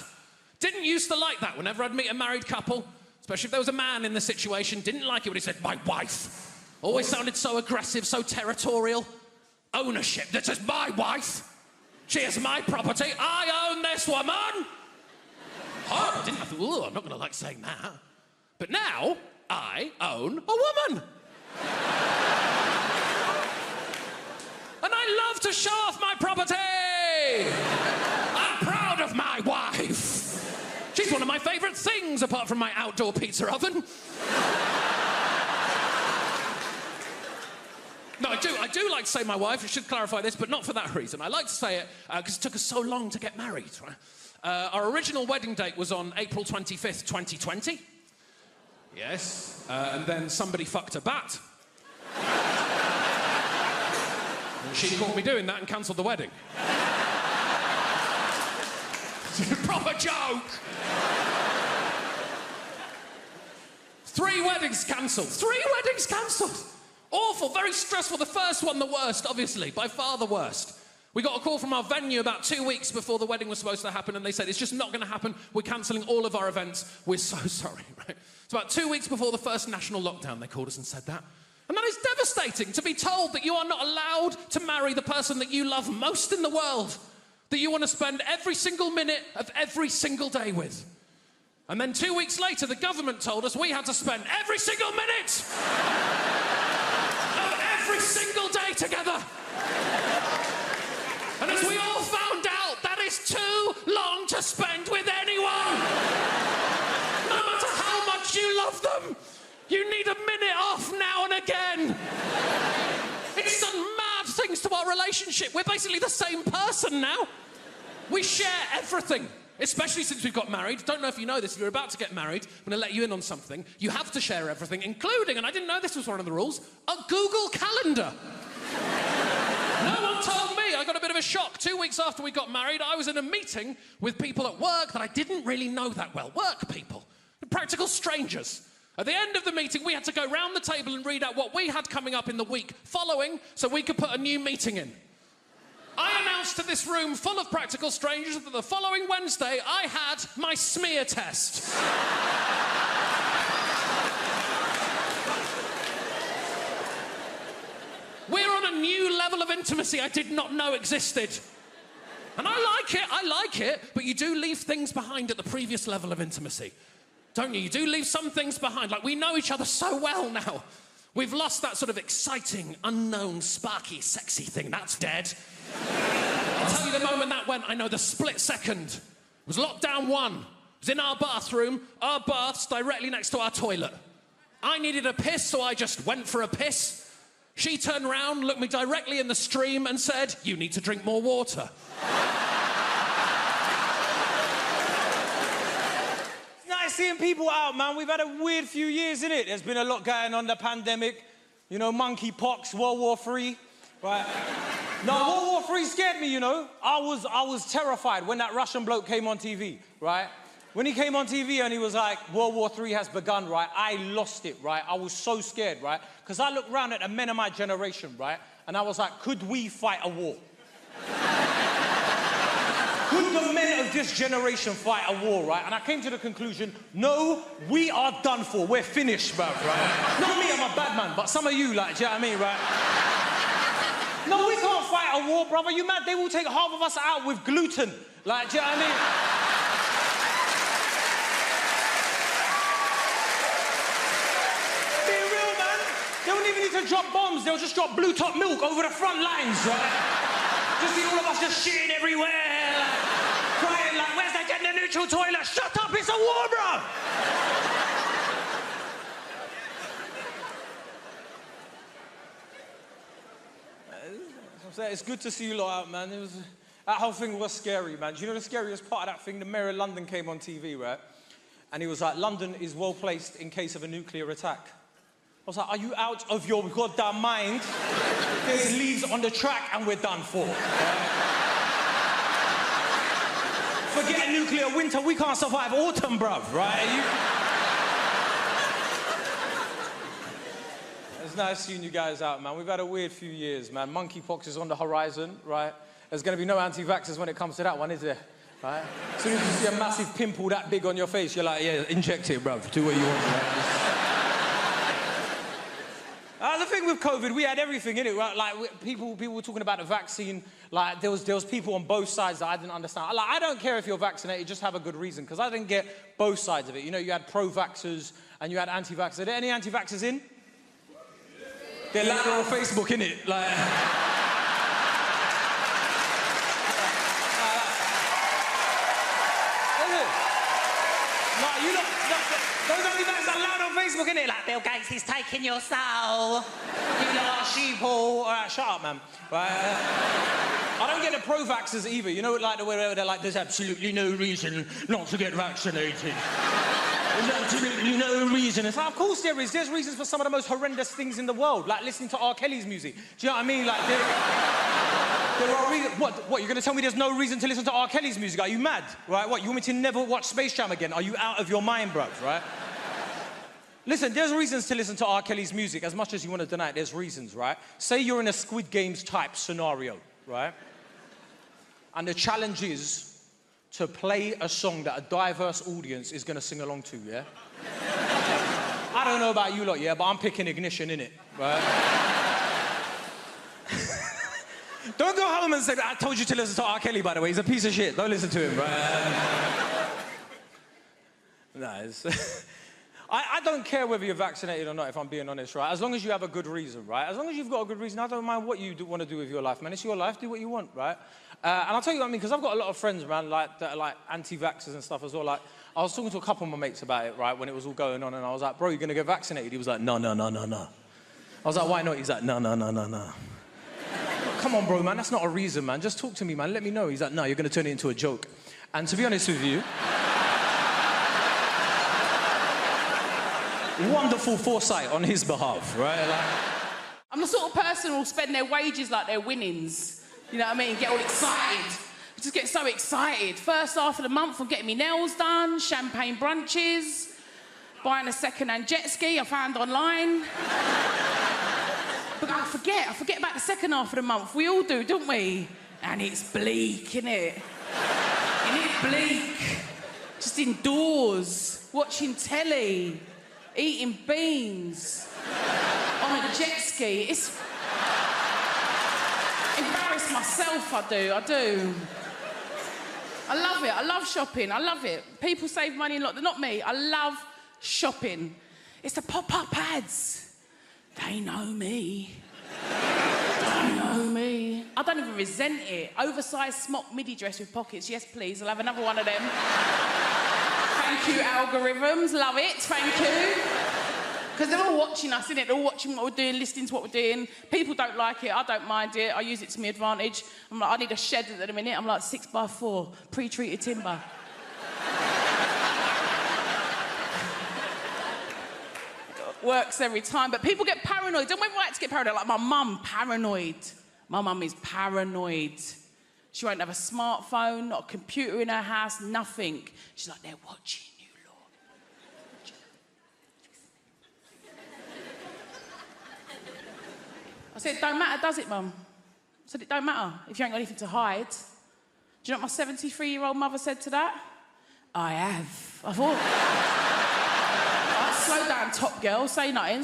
Didn't used to like that whenever I'd meet a married couple, especially if there was a man in the situation. Didn't like it when he said, my wife. Always sounded so aggressive, so territorial. Ownership. This is my wife. She is my property. I own this woman. Oh, I didn't have to, ooh, I'm not going to like saying that. But now, I own a woman. And I love to show off my property. I'm proud of my wife. things apart from my outdoor pizza oven. No, I do like to say my wife. I should clarify this, but not for that reason. I like to say it because it took us so long to get married, right? Our original wedding date was on April 25th, 2020. Yes. And then somebody fucked a bat. And she caught me doing that and cancelled the wedding. Proper joke! 3 weddings cancelled. 3 weddings cancelled! Awful, very stressful. The first one, the worst, obviously, by far the worst. We got a call from our venue about 2 weeks before the wedding was supposed to happen, and they said, it's just not going to happen. We're cancelling all of our events. We're so sorry, right? It's about 2 weeks before the first national lockdown, they called us and said that. And that is devastating, to be told that you are not allowed to marry the person that you love most in the world, that you want to spend every single minute of every single day with. And then 2 weeks later, the government told us we had to spend every single minute of every single day together. And as we all found out, that is too long to spend with anyone. No matter how much you love them, you need a minute off now and again. It's done mad things to our relationship. We're basically the same person now. We share everything, especially since we've got married. Don't know if you know this, if you're about to get married, I'm going to let you in on something. You have to share everything, including, and I didn't know this was one of the rules, a Google Calendar. No one told me. I got a bit of a shock. 2 weeks after we got married, I was in a meeting with people at work that I didn't really know that well. Work people. Practical strangers. At the end of the meeting, we had to go round the table and read out what we had coming up in the week following so we could put a new meeting in. I announced to this room full of practical strangers that the following Wednesday, I had my smear test. We're on a new level of intimacy I did not know existed. And I like it, but you do leave things behind at the previous level of intimacy. Don't you? You do leave some things behind. Like, we know each other so well now. We've lost that sort of exciting, unknown, sparky, sexy thing. That's dead. I'll tell you the moment that went, I know the split second. It was lockdown 1. It was in our bathroom. Our bath's directly next to our toilet. I needed a piss, so I just went for a piss. She turned around, looked me directly in the stream and said, "You need to drink more water." Nice seeing people out, man. We've had a weird few years, innit? There's been a lot going on, the pandemic. You know, monkeypox, World War III, right? No, World War III scared me, you know. I was terrified when that Russian bloke came on TV, right? When he came on TV and he was like, World War III has begun, right? I lost it, right? I was so scared, right? Because I looked around at the men of my generation, right? And I was like, could we fight a war? Could the men of this generation fight a war, right? And I came to the conclusion, no, we are done for. We're finished, bruv, right? Not me, I'm a bad man, but some of you, like, do you know what I mean, right? No, we can't fight a war, brother. You mad? They will take half of us out with gluten. Like, do you know what I mean? They don't even need to drop bombs, they'll just drop blue top milk over the front lines, right? Just see all of us just shitting everywhere, like, crying like, where's that gender neutral toilet? Shut up, it's a war, bro! It's good to see you lot out, man. That whole thing was scary, man. Do you know the scariest part of that thing? The mayor of London came on TV, right? And he was like, London is well placed in case of a nuclear attack. I was like, are you out of your goddamn mind? There's leaves on the track and we're done for. Forget a nuclear winter, we can't survive autumn, bruv, right? It's nice seeing you guys out, man. We've had a weird few years, man. Monkeypox is on the horizon, right? There's going to be no anti-vaxxers when it comes to that one, is there? Right? As soon as you see a massive pimple that big on your face, you're like, yeah, inject it, bruv. Do what you want, right? The thing with COVID, we had everything in it, right? Like, people were talking about the vaccine. Like, there was people on both sides that I didn't understand. Like, I don't care if you're vaccinated, just have a good reason, because I didn't get both sides of it. You know, you had pro-vaxxers and you had anti-vaxxers. Are there any anti-vaxxers in? They're louder on Facebook, innit? Like... Like, you Facebook, innit? Like, Bill Gates, he's taking your soul. You lost sheeple. All right, shut up, man. Right? I don't get the pro-vaxxers either. You know, like, where they're like, there's absolutely no reason not to get vaccinated. There's absolutely no reason. It's like, of course there is. There's reasons for some of the most horrendous things in the world, like listening to R. Kelly's music. Do you know what I mean? Like, there are reasons. What, you're going to tell me there's no reason to listen to R. Kelly's music? Are you mad? Right? What, you want me to never watch Space Jam again? Are you out of your mind, bruv, right? Listen, there's reasons to listen to R. Kelly's music. As much as you want to deny it, there's reasons, right? Say you're in a Squid Games type scenario, right? And the challenge is to play a song that a diverse audience is going to sing along to, yeah? I don't know about you lot, yeah, but I'm picking Ignition, innit? Right? Don't go home and say, I told you to listen to R. Kelly, by the way. He's a piece of shit. Don't listen to him, right? Nice. I don't care whether you're vaccinated or not, if I'm being honest, right? As long as you have a good reason, right? As long as you've got a good reason, I don't mind what you want to do with your life, man. It's your life, do what you want, right? And I'll tell you what I mean, because I've got a lot of friends, man, like, that are like anti-vaxxers and stuff as well. Like, I was talking to a couple of my mates about it, right, when it was all going on, and I was like, bro, you're going to get vaccinated? He was like, no. I was like, why not? He's like, no. Come on, bro, man, that's not a reason, man. Just talk to me, man. Let me know. He's like, no, you're going to turn it into a joke. And to be honest with you, wonderful foresight on his behalf, right? Like, I'm the sort of person who'll spend their wages like their winnings. You know what I mean? Get all excited. I just get so excited. First half of the month, I'm getting my nails done, champagne brunches, buying a second-hand jet ski I found online. But I forget about the second half of the month. We all do, don't we? And it's bleak, innit? Isn't it bleak? Just indoors, watching telly, eating beans, on a jet ski. It's... embarrass myself, I do. I love it, I love shopping, I love it. People save money a lot, not me. I love shopping. It's the pop-up ads. They know me. I don't even resent it. Oversized smock midi dress with pockets, yes please, I'll have another one of them. Thank you, algorithms, love it, thank you. Because they're all watching us, innit? They're all watching what we're doing, listening to what we're doing. People don't like it, I don't mind it, I use it to my advantage. I'm like, I need a shed at the minute, I'm like 6x4, pre-treated timber. Works every time, but people get paranoid. Don't we right to get paranoid? Like my mum, paranoid. My mum is paranoid. She won't have a smartphone, not a computer in her house, nothing. She's like, they're watching you, Lord. I said, it don't matter, does it, Mum? I said, it don't matter if you ain't got anything to hide. Do you know what my 73-year-old mother said to that? I have. I thought... slow down, top girl. Say nothing.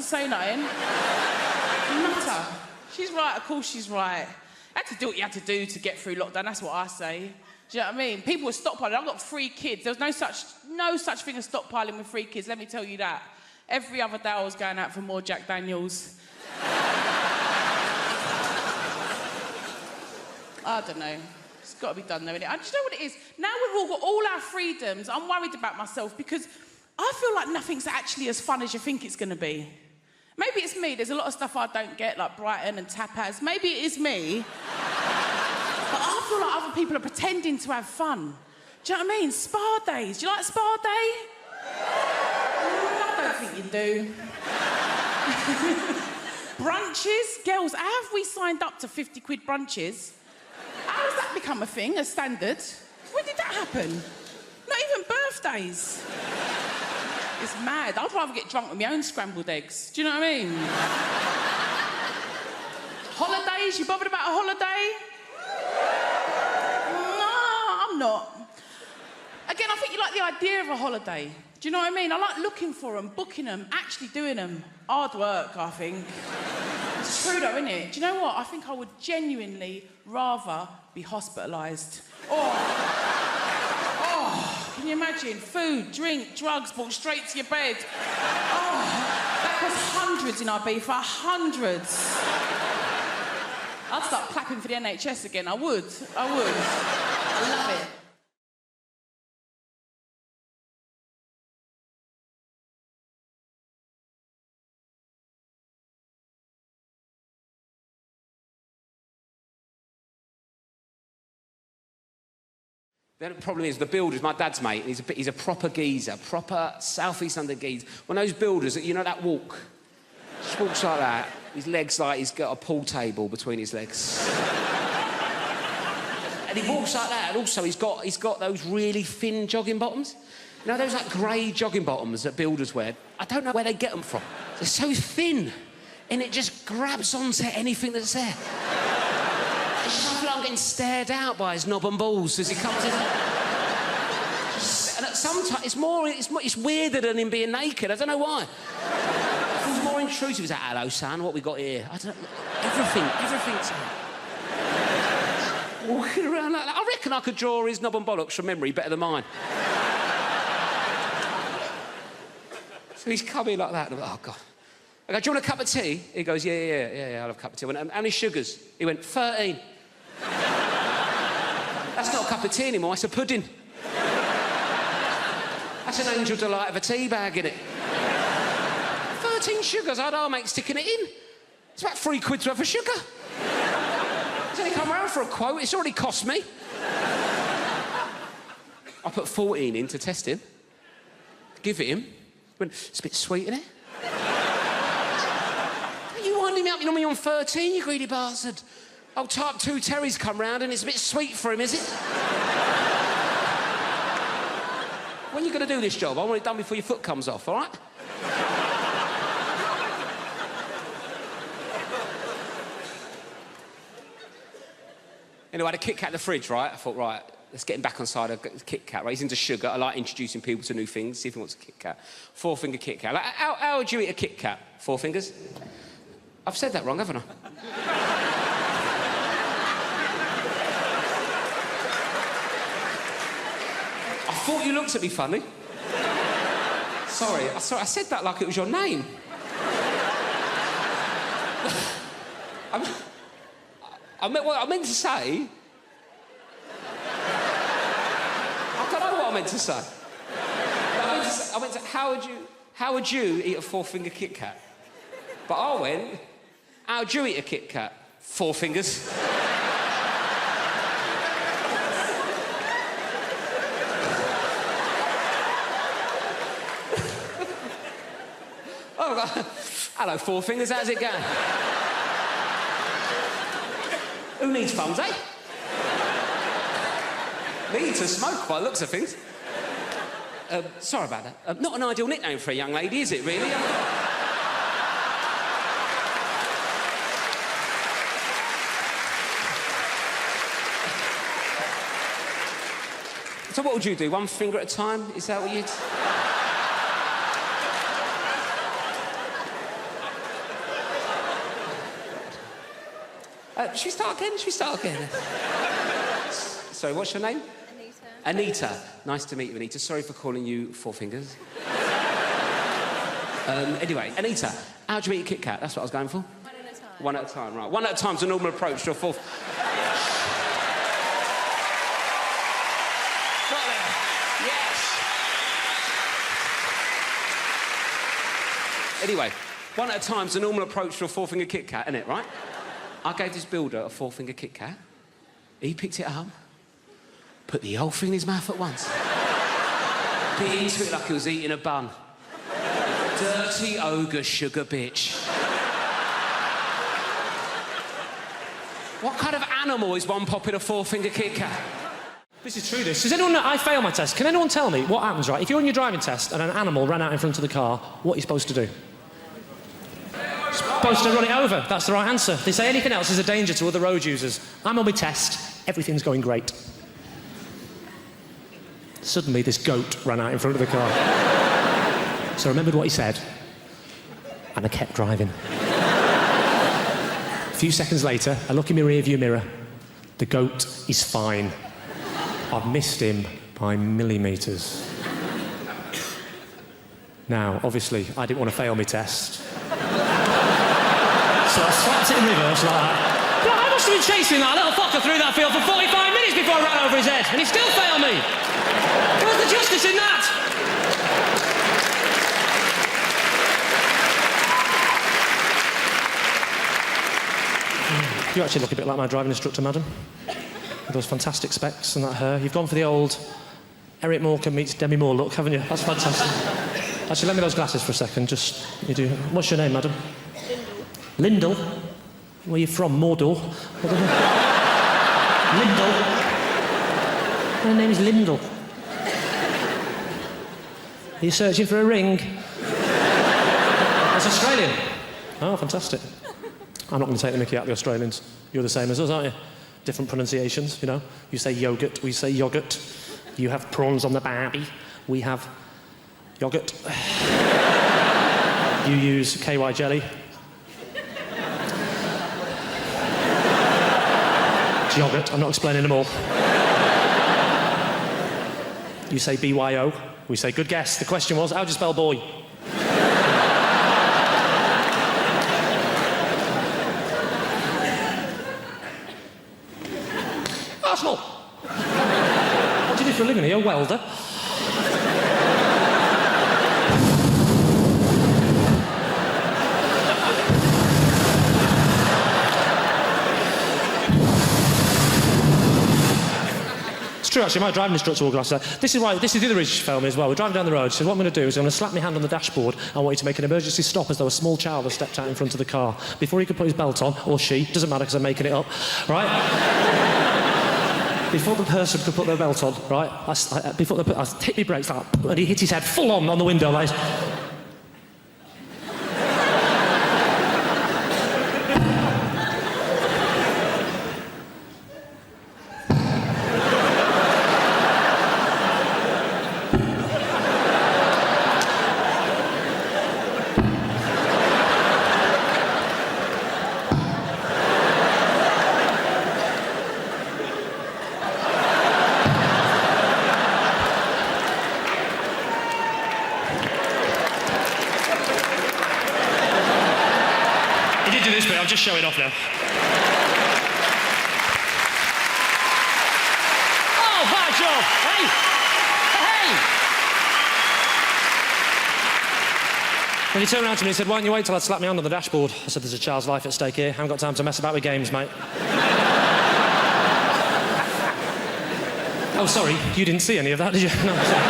Nutter. She's right, of course she's right. You had to do what you had to do to get through lockdown, that's what I say. Do you know what I mean? People were stockpiling. I've got 3 kids. There was no such thing as stockpiling with 3 kids, let me tell you that. Every other day I was going out for more Jack Daniels. I don't know. It's got to be done though, innit? And do you know what it is? Now we've all got all our freedoms, I'm worried about myself because I feel like nothing's actually as fun as you think it's going to be. Maybe it's me. There's a lot of stuff I don't get, like Brighton and tapas. Maybe it is me. But I feel like other people are pretending to have fun. Do you know what I mean? Spa days. Do you like spa day? I don't think you do. Brunches? Girls, how have we signed up to 50 quid brunches? How has that become a thing, a standard? When did that happen? Not even birthdays. It's mad. I'd rather get drunk with my own scrambled eggs. Do you know what I mean? Holidays? You bothered about a holiday? No, I'm not. Again, I think you like the idea of a holiday. Do you know what I mean? I like looking for them, booking them, actually doing them. Hard work, I think. It's true though, isn't it? Do you know what? I think I would genuinely rather be hospitalised. Can you imagine? Food, drink, drugs brought straight to your bed. Oh, that costs hundreds in Ibiza, hundreds. I'd start clapping for the NHS again, I would. I love it. The problem is the builders, my dad's mate, he's a proper geezer, proper South East London geezer. One of those builders, you know that walk? Just walks like that. His legs like he's got a pool table between his legs. And he walks like that, and also he's got those really thin jogging bottoms. You know those like grey jogging bottoms that builders wear? I don't know where they get them from. They're so thin, and it just grabs onto anything that's there. I feel like I'm getting stared out by his knob and balls as he comes in. And sometimes it's weirder than him being naked. I don't know why. It feels more intrusive. He's like, hello, son, what we got here? I don't know. Everything's walking around like that. I reckon I could draw his knob and bollocks from memory better than mine. So he's coming like that, and I'm like, oh, God. I go, do you want a cup of tea? He goes, yeah, I'll have a cup of tea. I went, how many sugars? He went, 13. That's not a cup of tea anymore, it's a pudding. That's an angel delight of a tea bag, innit? 13 sugars, I'd our mate sticking it in. It's about £3 worth of sugar. He's only come round for a quote, it's already cost me. I put 14 in to test him. Give it him. Went, it's a bit sweet, isn't it? You winding me up, you know me on 13, you greedy bastard. Old type 2 Terry's come round and it's a bit sweet for him, is it? When are you going to do this job? I want it done before your foot comes off, all right? Anyway, I had a Kit Kat in the fridge, right? I thought, right, let's get him back on side of Kit Kat, right? He's into sugar. I like introducing people to new things, see if he wants a Kit Kat. 4-finger Kit Kat. Like, how would you eat a Kit Kat? 4 fingers? I've said that wrong, haven't I? I thought you looked at me funny. Sorry, I said that like it was your name. I meant to say... I don't know what I meant to say. I meant to how would you eat a 4-finger Kit Kat? But I went, how would you eat a Kit Kat? 4 fingers. Oh, hello, 4 fingers, how's it going? Who needs thumbs, eh? Me to smoke by the looks of things. Sorry about that. Not an ideal nickname for a young lady, is it, really? So what would you do? 1 finger at a time? Is that what you'd... Should we start again? Sorry, what's your name? Anita. Nice to meet you, Anita. Sorry for calling you 4 fingers. Anyway, Anita, how do you eat a Kit Kat? That's what I was going for. 1 at a time. 1 at a time, right. 1 at a time's a normal approach to a 4... Anyway, 1 at a time's a normal approach to a 4-finger Kit Kat, isn't it, right? I gave this builder a 4-finger Kit Kat. He picked it up, put the whole thing in his mouth at once. Bit into it like he was eating a bun. Dirty ogre sugar bitch. What kind of animal is one popping a 4-finger Kit Kat? This is true, this. Does anyone know... I fail my test. Can anyone tell me what happens, right? If you're on your driving test and an animal ran out in front of the car, what are you supposed to do? Supposed to run it over. That's the right answer. If they say anything else is a danger to other road users. I'm on my test. Everything's going great. Suddenly, this goat ran out in front of the car. So I remembered what he said, and I kept driving. A few seconds later, I look in my rearview mirror. The goat is fine. I've missed him by millimetres. Now, obviously, I didn't want to fail my test. So I slapped it in reverse like that. But I must have been chasing that little fucker through that field for 45 minutes before I ran over his head, and he still failed me. Where's the justice in that? You actually look a bit like my driving instructor, madam. with those fantastic specs and that hair. You've gone for the old Eric Morecambe meets Demi Moore look, haven't you? That's fantastic. Actually, lend me those glasses for a second. Just, you do. What's your name, madam? Lyndall. Where are you from? Mordor? Lyndall. My name is Lyndall. Are you searching for a ring? That's Australian. Oh, fantastic. I'm not going to take the mickey out of the Australians. You're the same as us, aren't you? Different pronunciations, you know. You say yogurt, we say yoghurt. You have prawns on the barbie, we have yoghurt. You use KY jelly. It's yoghurt, I'm not explaining them all. You say BYO, we say good guess. The question was, how do you spell boy? Arsenal. What do you do for a living? Are you a welder? It's true, actually. My driving instructor will glass that. This is the other issue for me as well. We're driving down the road. She said, what I'm going to do is I'm going to slap my hand on the dashboard. I want you to make an emergency stop as though a small child has stepped out in front of the car. Before he could put his belt on, or she, doesn't matter because I'm making it up, right? Before the person could put their belt on, right, I hit my brakes like, and he hit his head full on the window like... I'll just show it off now. Oh, bad job! Hey! Hey! When he turned around to me, he said, why don't you wait till I slap me hand on the dashboard? I said, there's a child's life at stake here. I haven't got time to mess about with games, mate. Oh, sorry, you didn't see any of that, did you? No, sorry.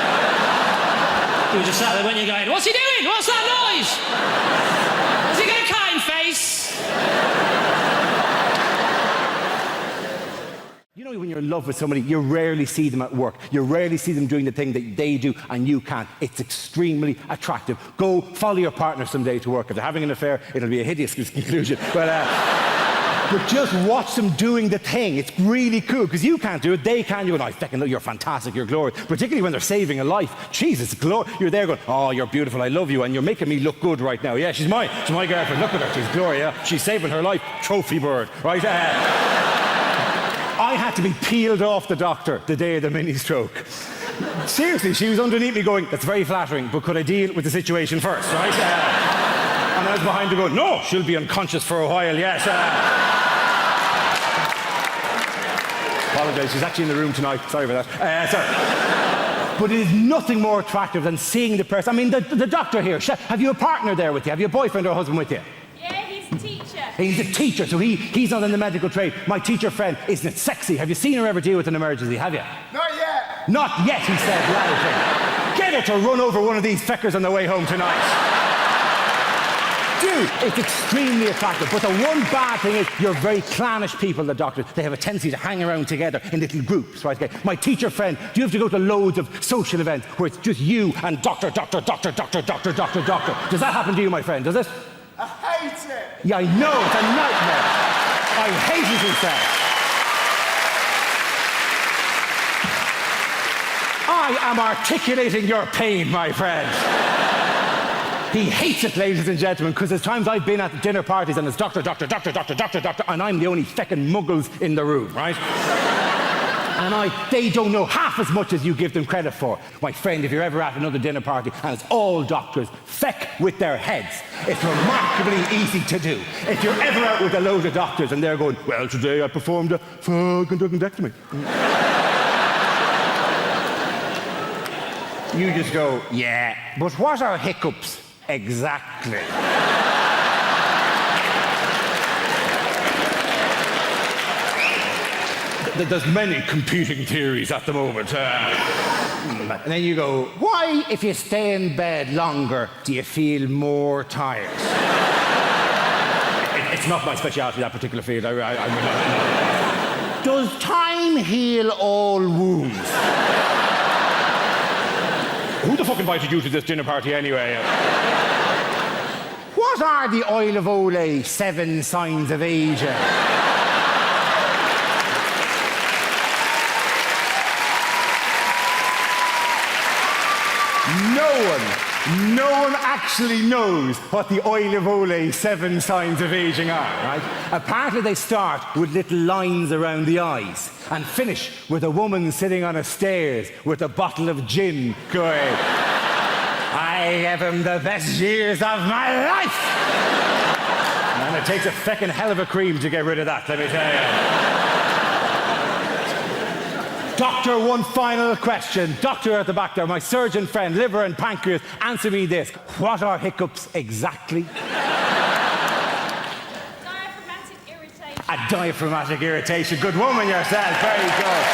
You were just sat there, weren't you, going, what's he doing? What's that noise? Has he got a kind face? You know, when you're in love with somebody, you rarely see them at work. You rarely see them doing the thing that they do and you can't. It's extremely attractive. Go follow your partner someday to work. If they're having an affair, it'll be a hideous conclusion. But just watch them doing the thing. It's really cool, because you can't do it, they can. You go, I fucking look, you're fantastic, you're glorious. Particularly when they're saving a life. Jesus, you're there going, oh, you're beautiful, I love you, and you're making me look good right now. Yeah, she's my girlfriend, look at her, she's glorious. She's saving her life, trophy bird, right? I had to be peeled off the doctor the day of the mini stroke. Seriously, she was underneath me going, that's very flattering, but could I deal with the situation first, right? And I was behind her going, no, she'll be unconscious for a while, yes. Apologise, she's actually in the room tonight. Sorry about that. Sorry. But it is nothing more attractive than seeing the person. I mean, the doctor here, have you a partner there with you? Have you a boyfriend or a husband with you? Yeah, he's a teacher. He's a teacher, so he's not in the medical trade. My teacher friend, isn't it sexy? Have you seen her ever deal with an emergency, have you? Not yet. Not yet, he said loudly. Get her to run over one of these feckers on the way home tonight. Dude, it's extremely attractive, but the one bad thing is you're very clannish people, the doctors. They have a tendency to hang around together in little groups, right? Okay. My teacher friend, do you have to go to loads of social events where it's just you and doctor? Does that happen to you, my friend, does it? I hate it. Yeah, I know, it's a nightmare. I hate it, he said. I am articulating your pain, my friend. He hates it, ladies and gentlemen, because there's times I've been at dinner parties and it's doctor, and I'm the only feckin' muggles in the room, right? And they don't know half as much as you give them credit for. My friend, if you're ever at another dinner party and it's all doctors, feck with their heads. It's remarkably easy to do. If you're ever out with a load of doctors and they're going, well, today I performed a fucking duodectomy. You just go, yeah, but what are hiccups? Exactly. There's many competing theories at the moment. And then you go, why, if you stay in bed longer, do you feel more tired? It's not my speciality, that particular field. Does time heal all wounds? Who the fuck invited you to this dinner party anyway? What are the Oil of Olay 7 signs of aging? No one actually knows what the Oil of Olay 7 signs of aging are, right? Apparently they start with little lines around the eyes and finish with a woman sitting on a stairs with a bottle of gin going, I gave him the best years of my life! And it takes a feckin' hell of a cream to get rid of that, let me tell you. Doctor, one final question. Doctor at the back there, my surgeon friend, liver and pancreas, answer me this. What are hiccups exactly? Diaphragmatic irritation. A diaphragmatic irritation. Good woman yourself. Very good.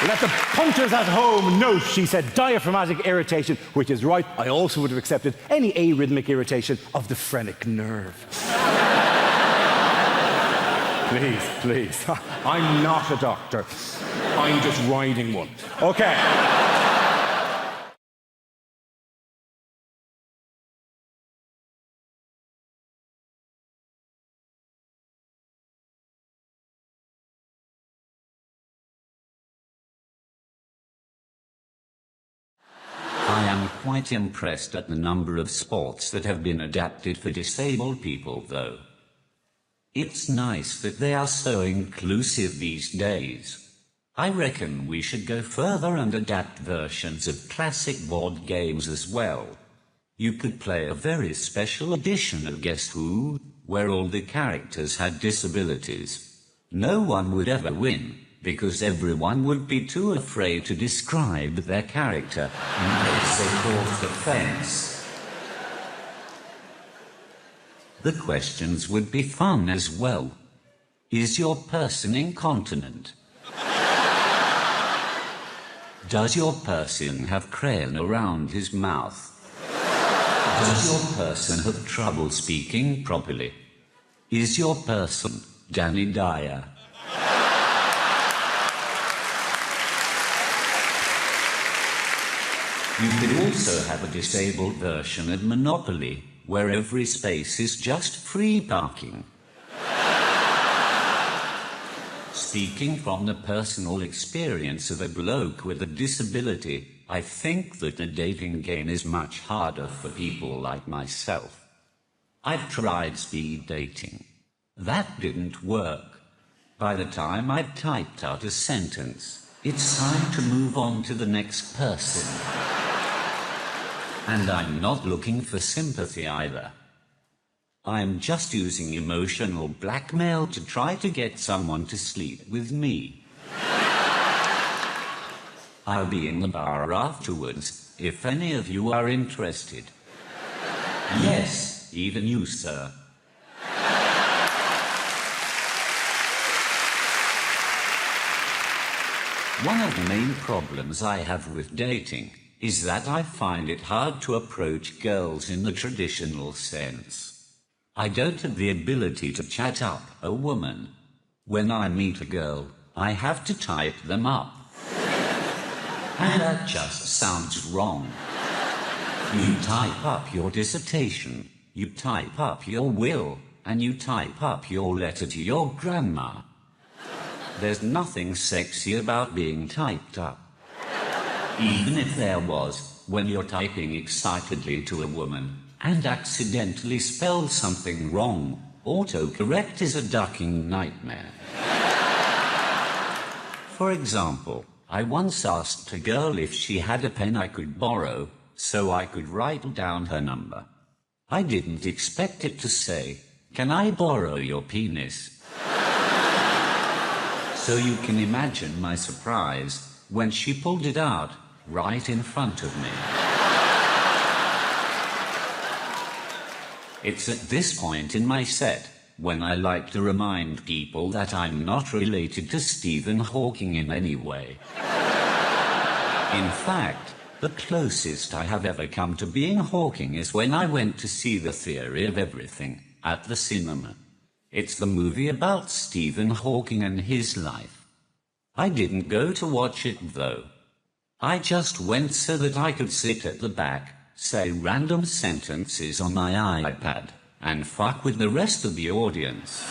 Let the punters at home note she said diaphragmatic irritation, which is right. I also would have accepted any arrhythmic irritation of the phrenic nerve. Please. I'm not a doctor. I'm just riding one. Okay. I am quite impressed at the number of sports that have been adapted for disabled people, though. It's nice that they are so inclusive these days. I reckon we should go further and adapt versions of classic board games as well. You could play a very special edition of Guess Who, where all the characters had disabilities. No one would ever win, because everyone would be too afraid to describe their character in case they caused offense. The questions would be fun as well. Is your person incontinent? Does your person have crayon around his mouth? Does your person have trouble speaking properly? Is your person Danny Dyer? You could also have a disabled version of Monopoly, where every space is just free parking. Speaking from the personal experience of a bloke with a disability, I think that the dating game is much harder for people like myself. I've tried speed dating. That didn't work. By the time I've typed out a sentence, it's time to move on to the next person. And I'm not looking for sympathy either. I'm just using emotional blackmail to try to get someone to sleep with me. I'll be in the bar afterwards, if any of you are interested. Yes, even you, sir. One of the main problems I have with dating is that I find it hard to approach girls in the traditional sense. I don't have the ability to chat up a woman. When I meet a girl, I have to type them up. And that just sounds wrong. You type up your dissertation, you type up your will, and you type up your letter to your grandma. There's nothing sexy about being typed up. Even if there was, when you're typing excitedly to a woman, and accidentally spell something wrong, autocorrect is a ducking nightmare. For example, I once asked a girl if she had a pen I could borrow, so I could write down her number. I didn't expect it to say, "Can I borrow your penis?" So you can imagine my surprise when she pulled it out right in front of me. It's at this point in my set when I like to remind people that I'm not related to Stephen Hawking in any way. In fact, the closest I have ever come to being Hawking is when I went to see The Theory of Everything at the cinema. It's the movie about Stephen Hawking and his life. I didn't go to watch it though. I just went so that I could sit at the back, say random sentences on my iPad, and fuck with the rest of the audience.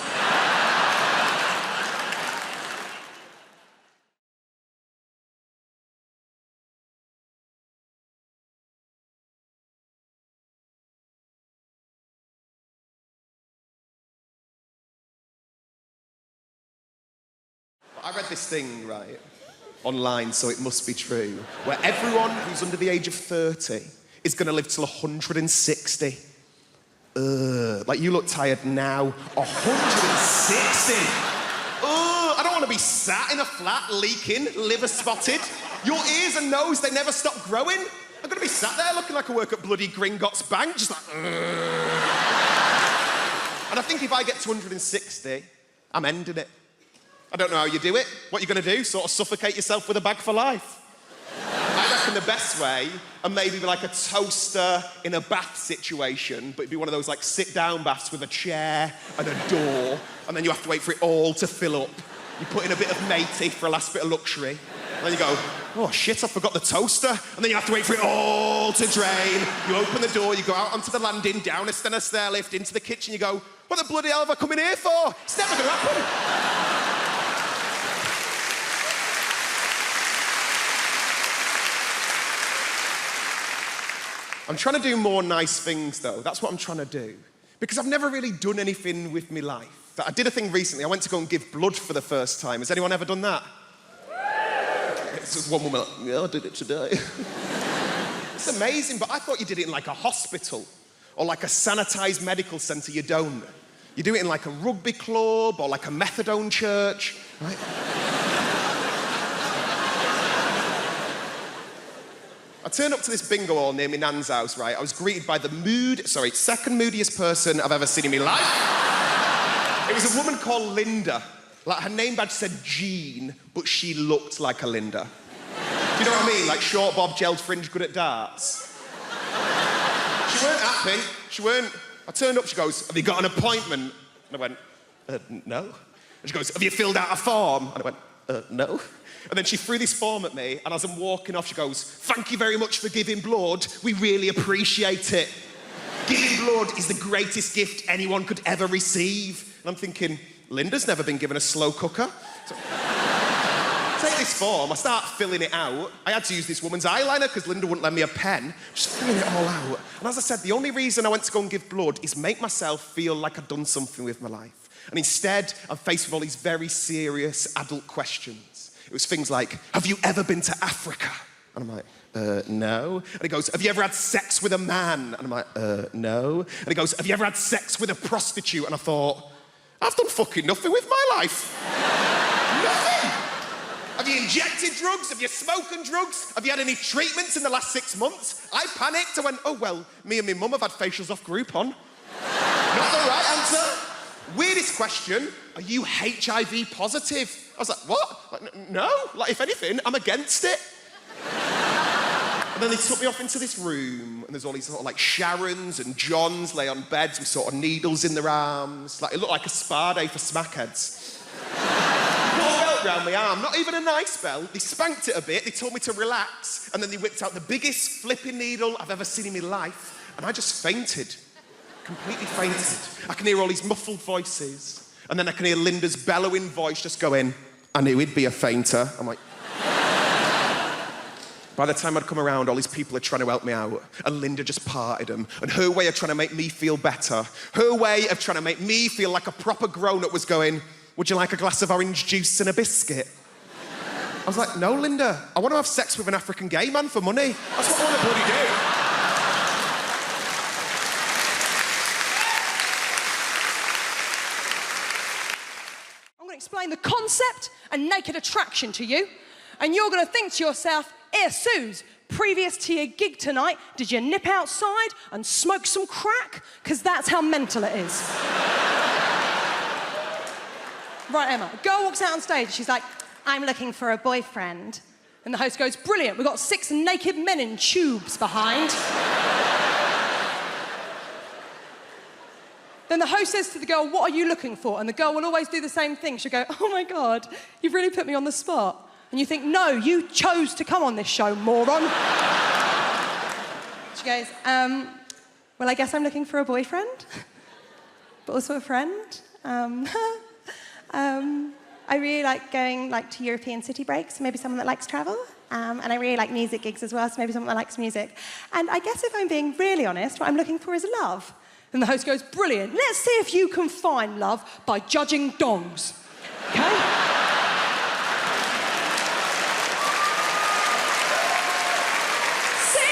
I read this thing, right, online, so it must be true, where everyone who's under the age of 30 is going to live till 160. Like, you look tired now. 160! I don't want to be sat in a flat, leaking, liver spotted. Your ears and nose, they never stop growing. I'm going to be sat there looking like I work at bloody Gringotts Bank, just like... And I think if I get to 160, I'm ending it. I don't know how you do it. What are you going to do? Sort of suffocate yourself with a bag for life? I reckon the best way, and maybe like a toaster in a bath situation, but it'd be one of those like sit-down baths with a chair and a door, and then you have to wait for it all to fill up. You put in a bit of matey for a last bit of luxury, and then you go, oh shit, I forgot the toaster, and then you have to wait for it all to drain. You open the door, you go out onto the landing, down a stair lift, into the kitchen, you go, what the bloody hell have I come in here for? It's never going to happen. I'm trying to do more nice things, though. That's what I'm trying to do. Because I've never really done anything with my life. I did a thing recently. I went to go and give blood for the first time. Has anyone ever done that? It's just one woman like, yeah, I did it today. It's amazing, but I thought you did it in like a hospital or like a sanitised medical centre. You don't. You do it in like a rugby club or like a methadone church, right? I turned up to this bingo hall near my nan's house, right? I was greeted by the second moodiest person I've ever seen in my life. It was a woman called Linda. Like, her name badge said Jean, but she looked like a Linda. Do you know what I mean? Like short bob, gelled fringe, good at darts. She weren't happy. I turned up, she goes, have you got an appointment? And I went, no. And she goes, have you filled out a form? And I went, no. And then she threw this form at me, and as I'm walking off, she goes, thank you very much for giving blood. We really appreciate it. Giving blood is the greatest gift anyone could ever receive. And I'm thinking, Linda's never been given a slow cooker. So, take this form, I start filling it out. I had to use this woman's eyeliner because Linda wouldn't lend me a pen. Just filling it all out. And as I said, the only reason I went to go and give blood is make myself feel like I'd done something with my life. And instead, I'm faced with all these very serious adult questions. It was things like, have you ever been to Africa? And I'm like, no. And he goes, have you ever had sex with a man? And I'm like, no. And he goes, have you ever had sex with a prostitute? And I thought, I've done fucking nothing with my life. Nothing. Have you injected drugs? Have you smoked drugs? Have you had any treatments in the last 6 months? I panicked. I went, oh, well, me and my mum have had facials off Groupon. Not the right answer. Weirdest question, are you HIV positive? I was like, what? Like, no. Like, if anything, I'm against it. And then they took me off into this room, and there's all these sort of like Sharons and Johns lay on beds with sort of needles in their arms. Like, it looked like a spa day for smackheads. Put a belt round my arm, not even a nice belt. They spanked it a bit, they told me to relax, and then they whipped out the biggest flipping needle I've ever seen in my life, and I just fainted. Completely fainted. I can hear all these muffled voices, and then I can hear Linda's bellowing voice just going, I knew he'd be a fainter. I'm like... By the time I'd come around, all these people are trying to help me out, and Linda just parted them. And her way of trying to make me feel better, her way of trying to make me feel like a proper grown-up was going, would you like a glass of orange juice and a biscuit? I was like, no, Linda, I want to have sex with an African gay man for money. That's what I want to bloody do. Explain the concept and naked attraction to you, and you're going to think to yourself, Suze, previous to your gig tonight, did you nip outside and smoke some crack? Because that's how mental it is. Right, Emma. A girl walks out on stage and she's like, I'm looking for a boyfriend. And the host goes, brilliant, we've got 6 naked men in tubes behind. Then the host says to the girl, what are you looking for? And the girl will always do the same thing. She'll go, oh my God, you've really put me on the spot. And you think, no, you chose to come on this show, moron. She goes, well, I guess I'm looking for a boyfriend, but also a friend. I really like going to European city breaks, maybe someone that likes travel. And I really like music gigs as well, so maybe someone that likes music. And I guess if I'm being really honest, what I'm looking for is love. And the host goes, brilliant, let's see if you can find love by judging dongs. Okay? 6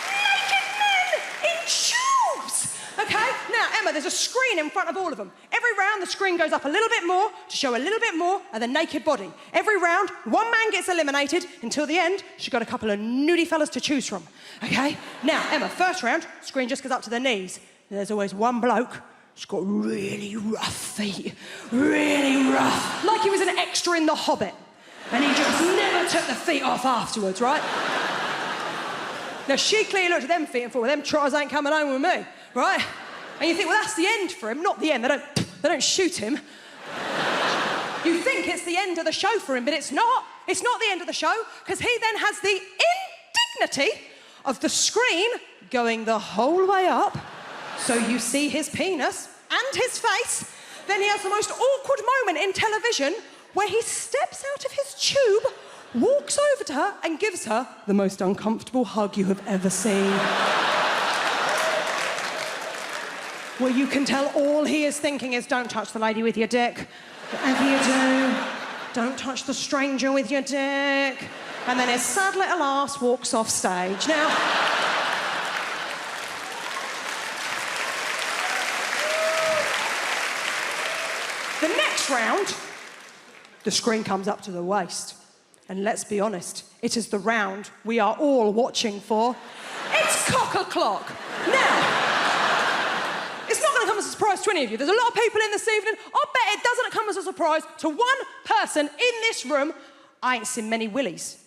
naked men in tubes! Okay? Now, Emma, there's a screen in front of all of them. Every round, the screen goes up a little bit more to show a little bit more of the naked body. Every round, one man gets eliminated until the end. She's got a couple of nudie fellas to choose from. Okay? Now, Emma, first round, screen just goes up to their knees. There's always one bloke who's got really rough feet. Really rough. Like he was an extra in The Hobbit. And he just never took the feet off afterwards, right? Now, she clearly looked at them feet and thought, well, them trotters ain't coming home with me, right? And you think, well, that's the end for him. Not the end. They don't shoot him. You think it's the end of the show for him, but it's not. It's not the end of the show, because he then has the indignity of the screen going the whole way up. So you see his penis and his face. Then he has the most awkward moment in television where he steps out of his tube, walks over to her and gives her the most uncomfortable hug you have ever seen. Where you can tell all he is thinking is, don't touch the lady with your dick. Whatever you do, don't touch the stranger with your dick. And then his sad little ass walks off stage. Now, the next round, the screen comes up to the waist. And let's be honest, it is the round we are all watching for. It's cock-a-clock. Now, it's not going to come as a surprise to any of you. There's a lot of people in this evening. I bet it doesn't come as a surprise to one person in this room. I ain't seen many willies.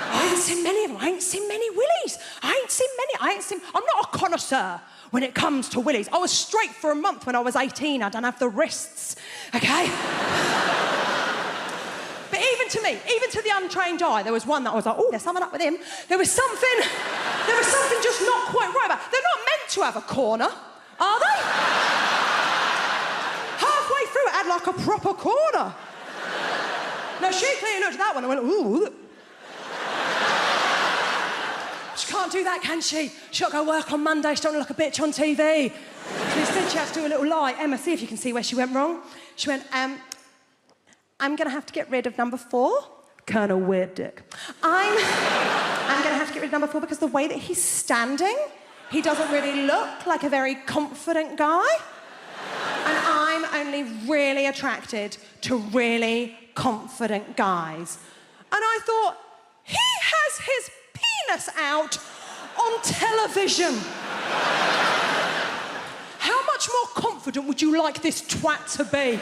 I ain't seen many of them. I ain't seen many willies. I ain't seen many. I'm not a connoisseur when it comes to willies. I was straight for a month when I was 18. I don't have the wrists, okay? But even to me, even to the untrained eye, there was one that I was like, oh, there's something up with him. There was something just not quite right about it. They're not meant to have a corner, are they? Halfway through, it had like a proper corner. Now, she clearly looked at that one and went, ooh. She can't do that, can she? She's got to go work on Monday. She don't look a bitch on TV. So instead, she has to do a little lie. Emma, see if you can see where she went wrong. She went, I'm going to have to get rid of number 4. Kind of weird dick. I'm going to have to get rid of number 4 because the way that he's standing, he doesn't really look like a very confident guy. And I'm only really attracted to really confident guys. And I thought, he has his penis out on television. How much more confident would you like this twat to be?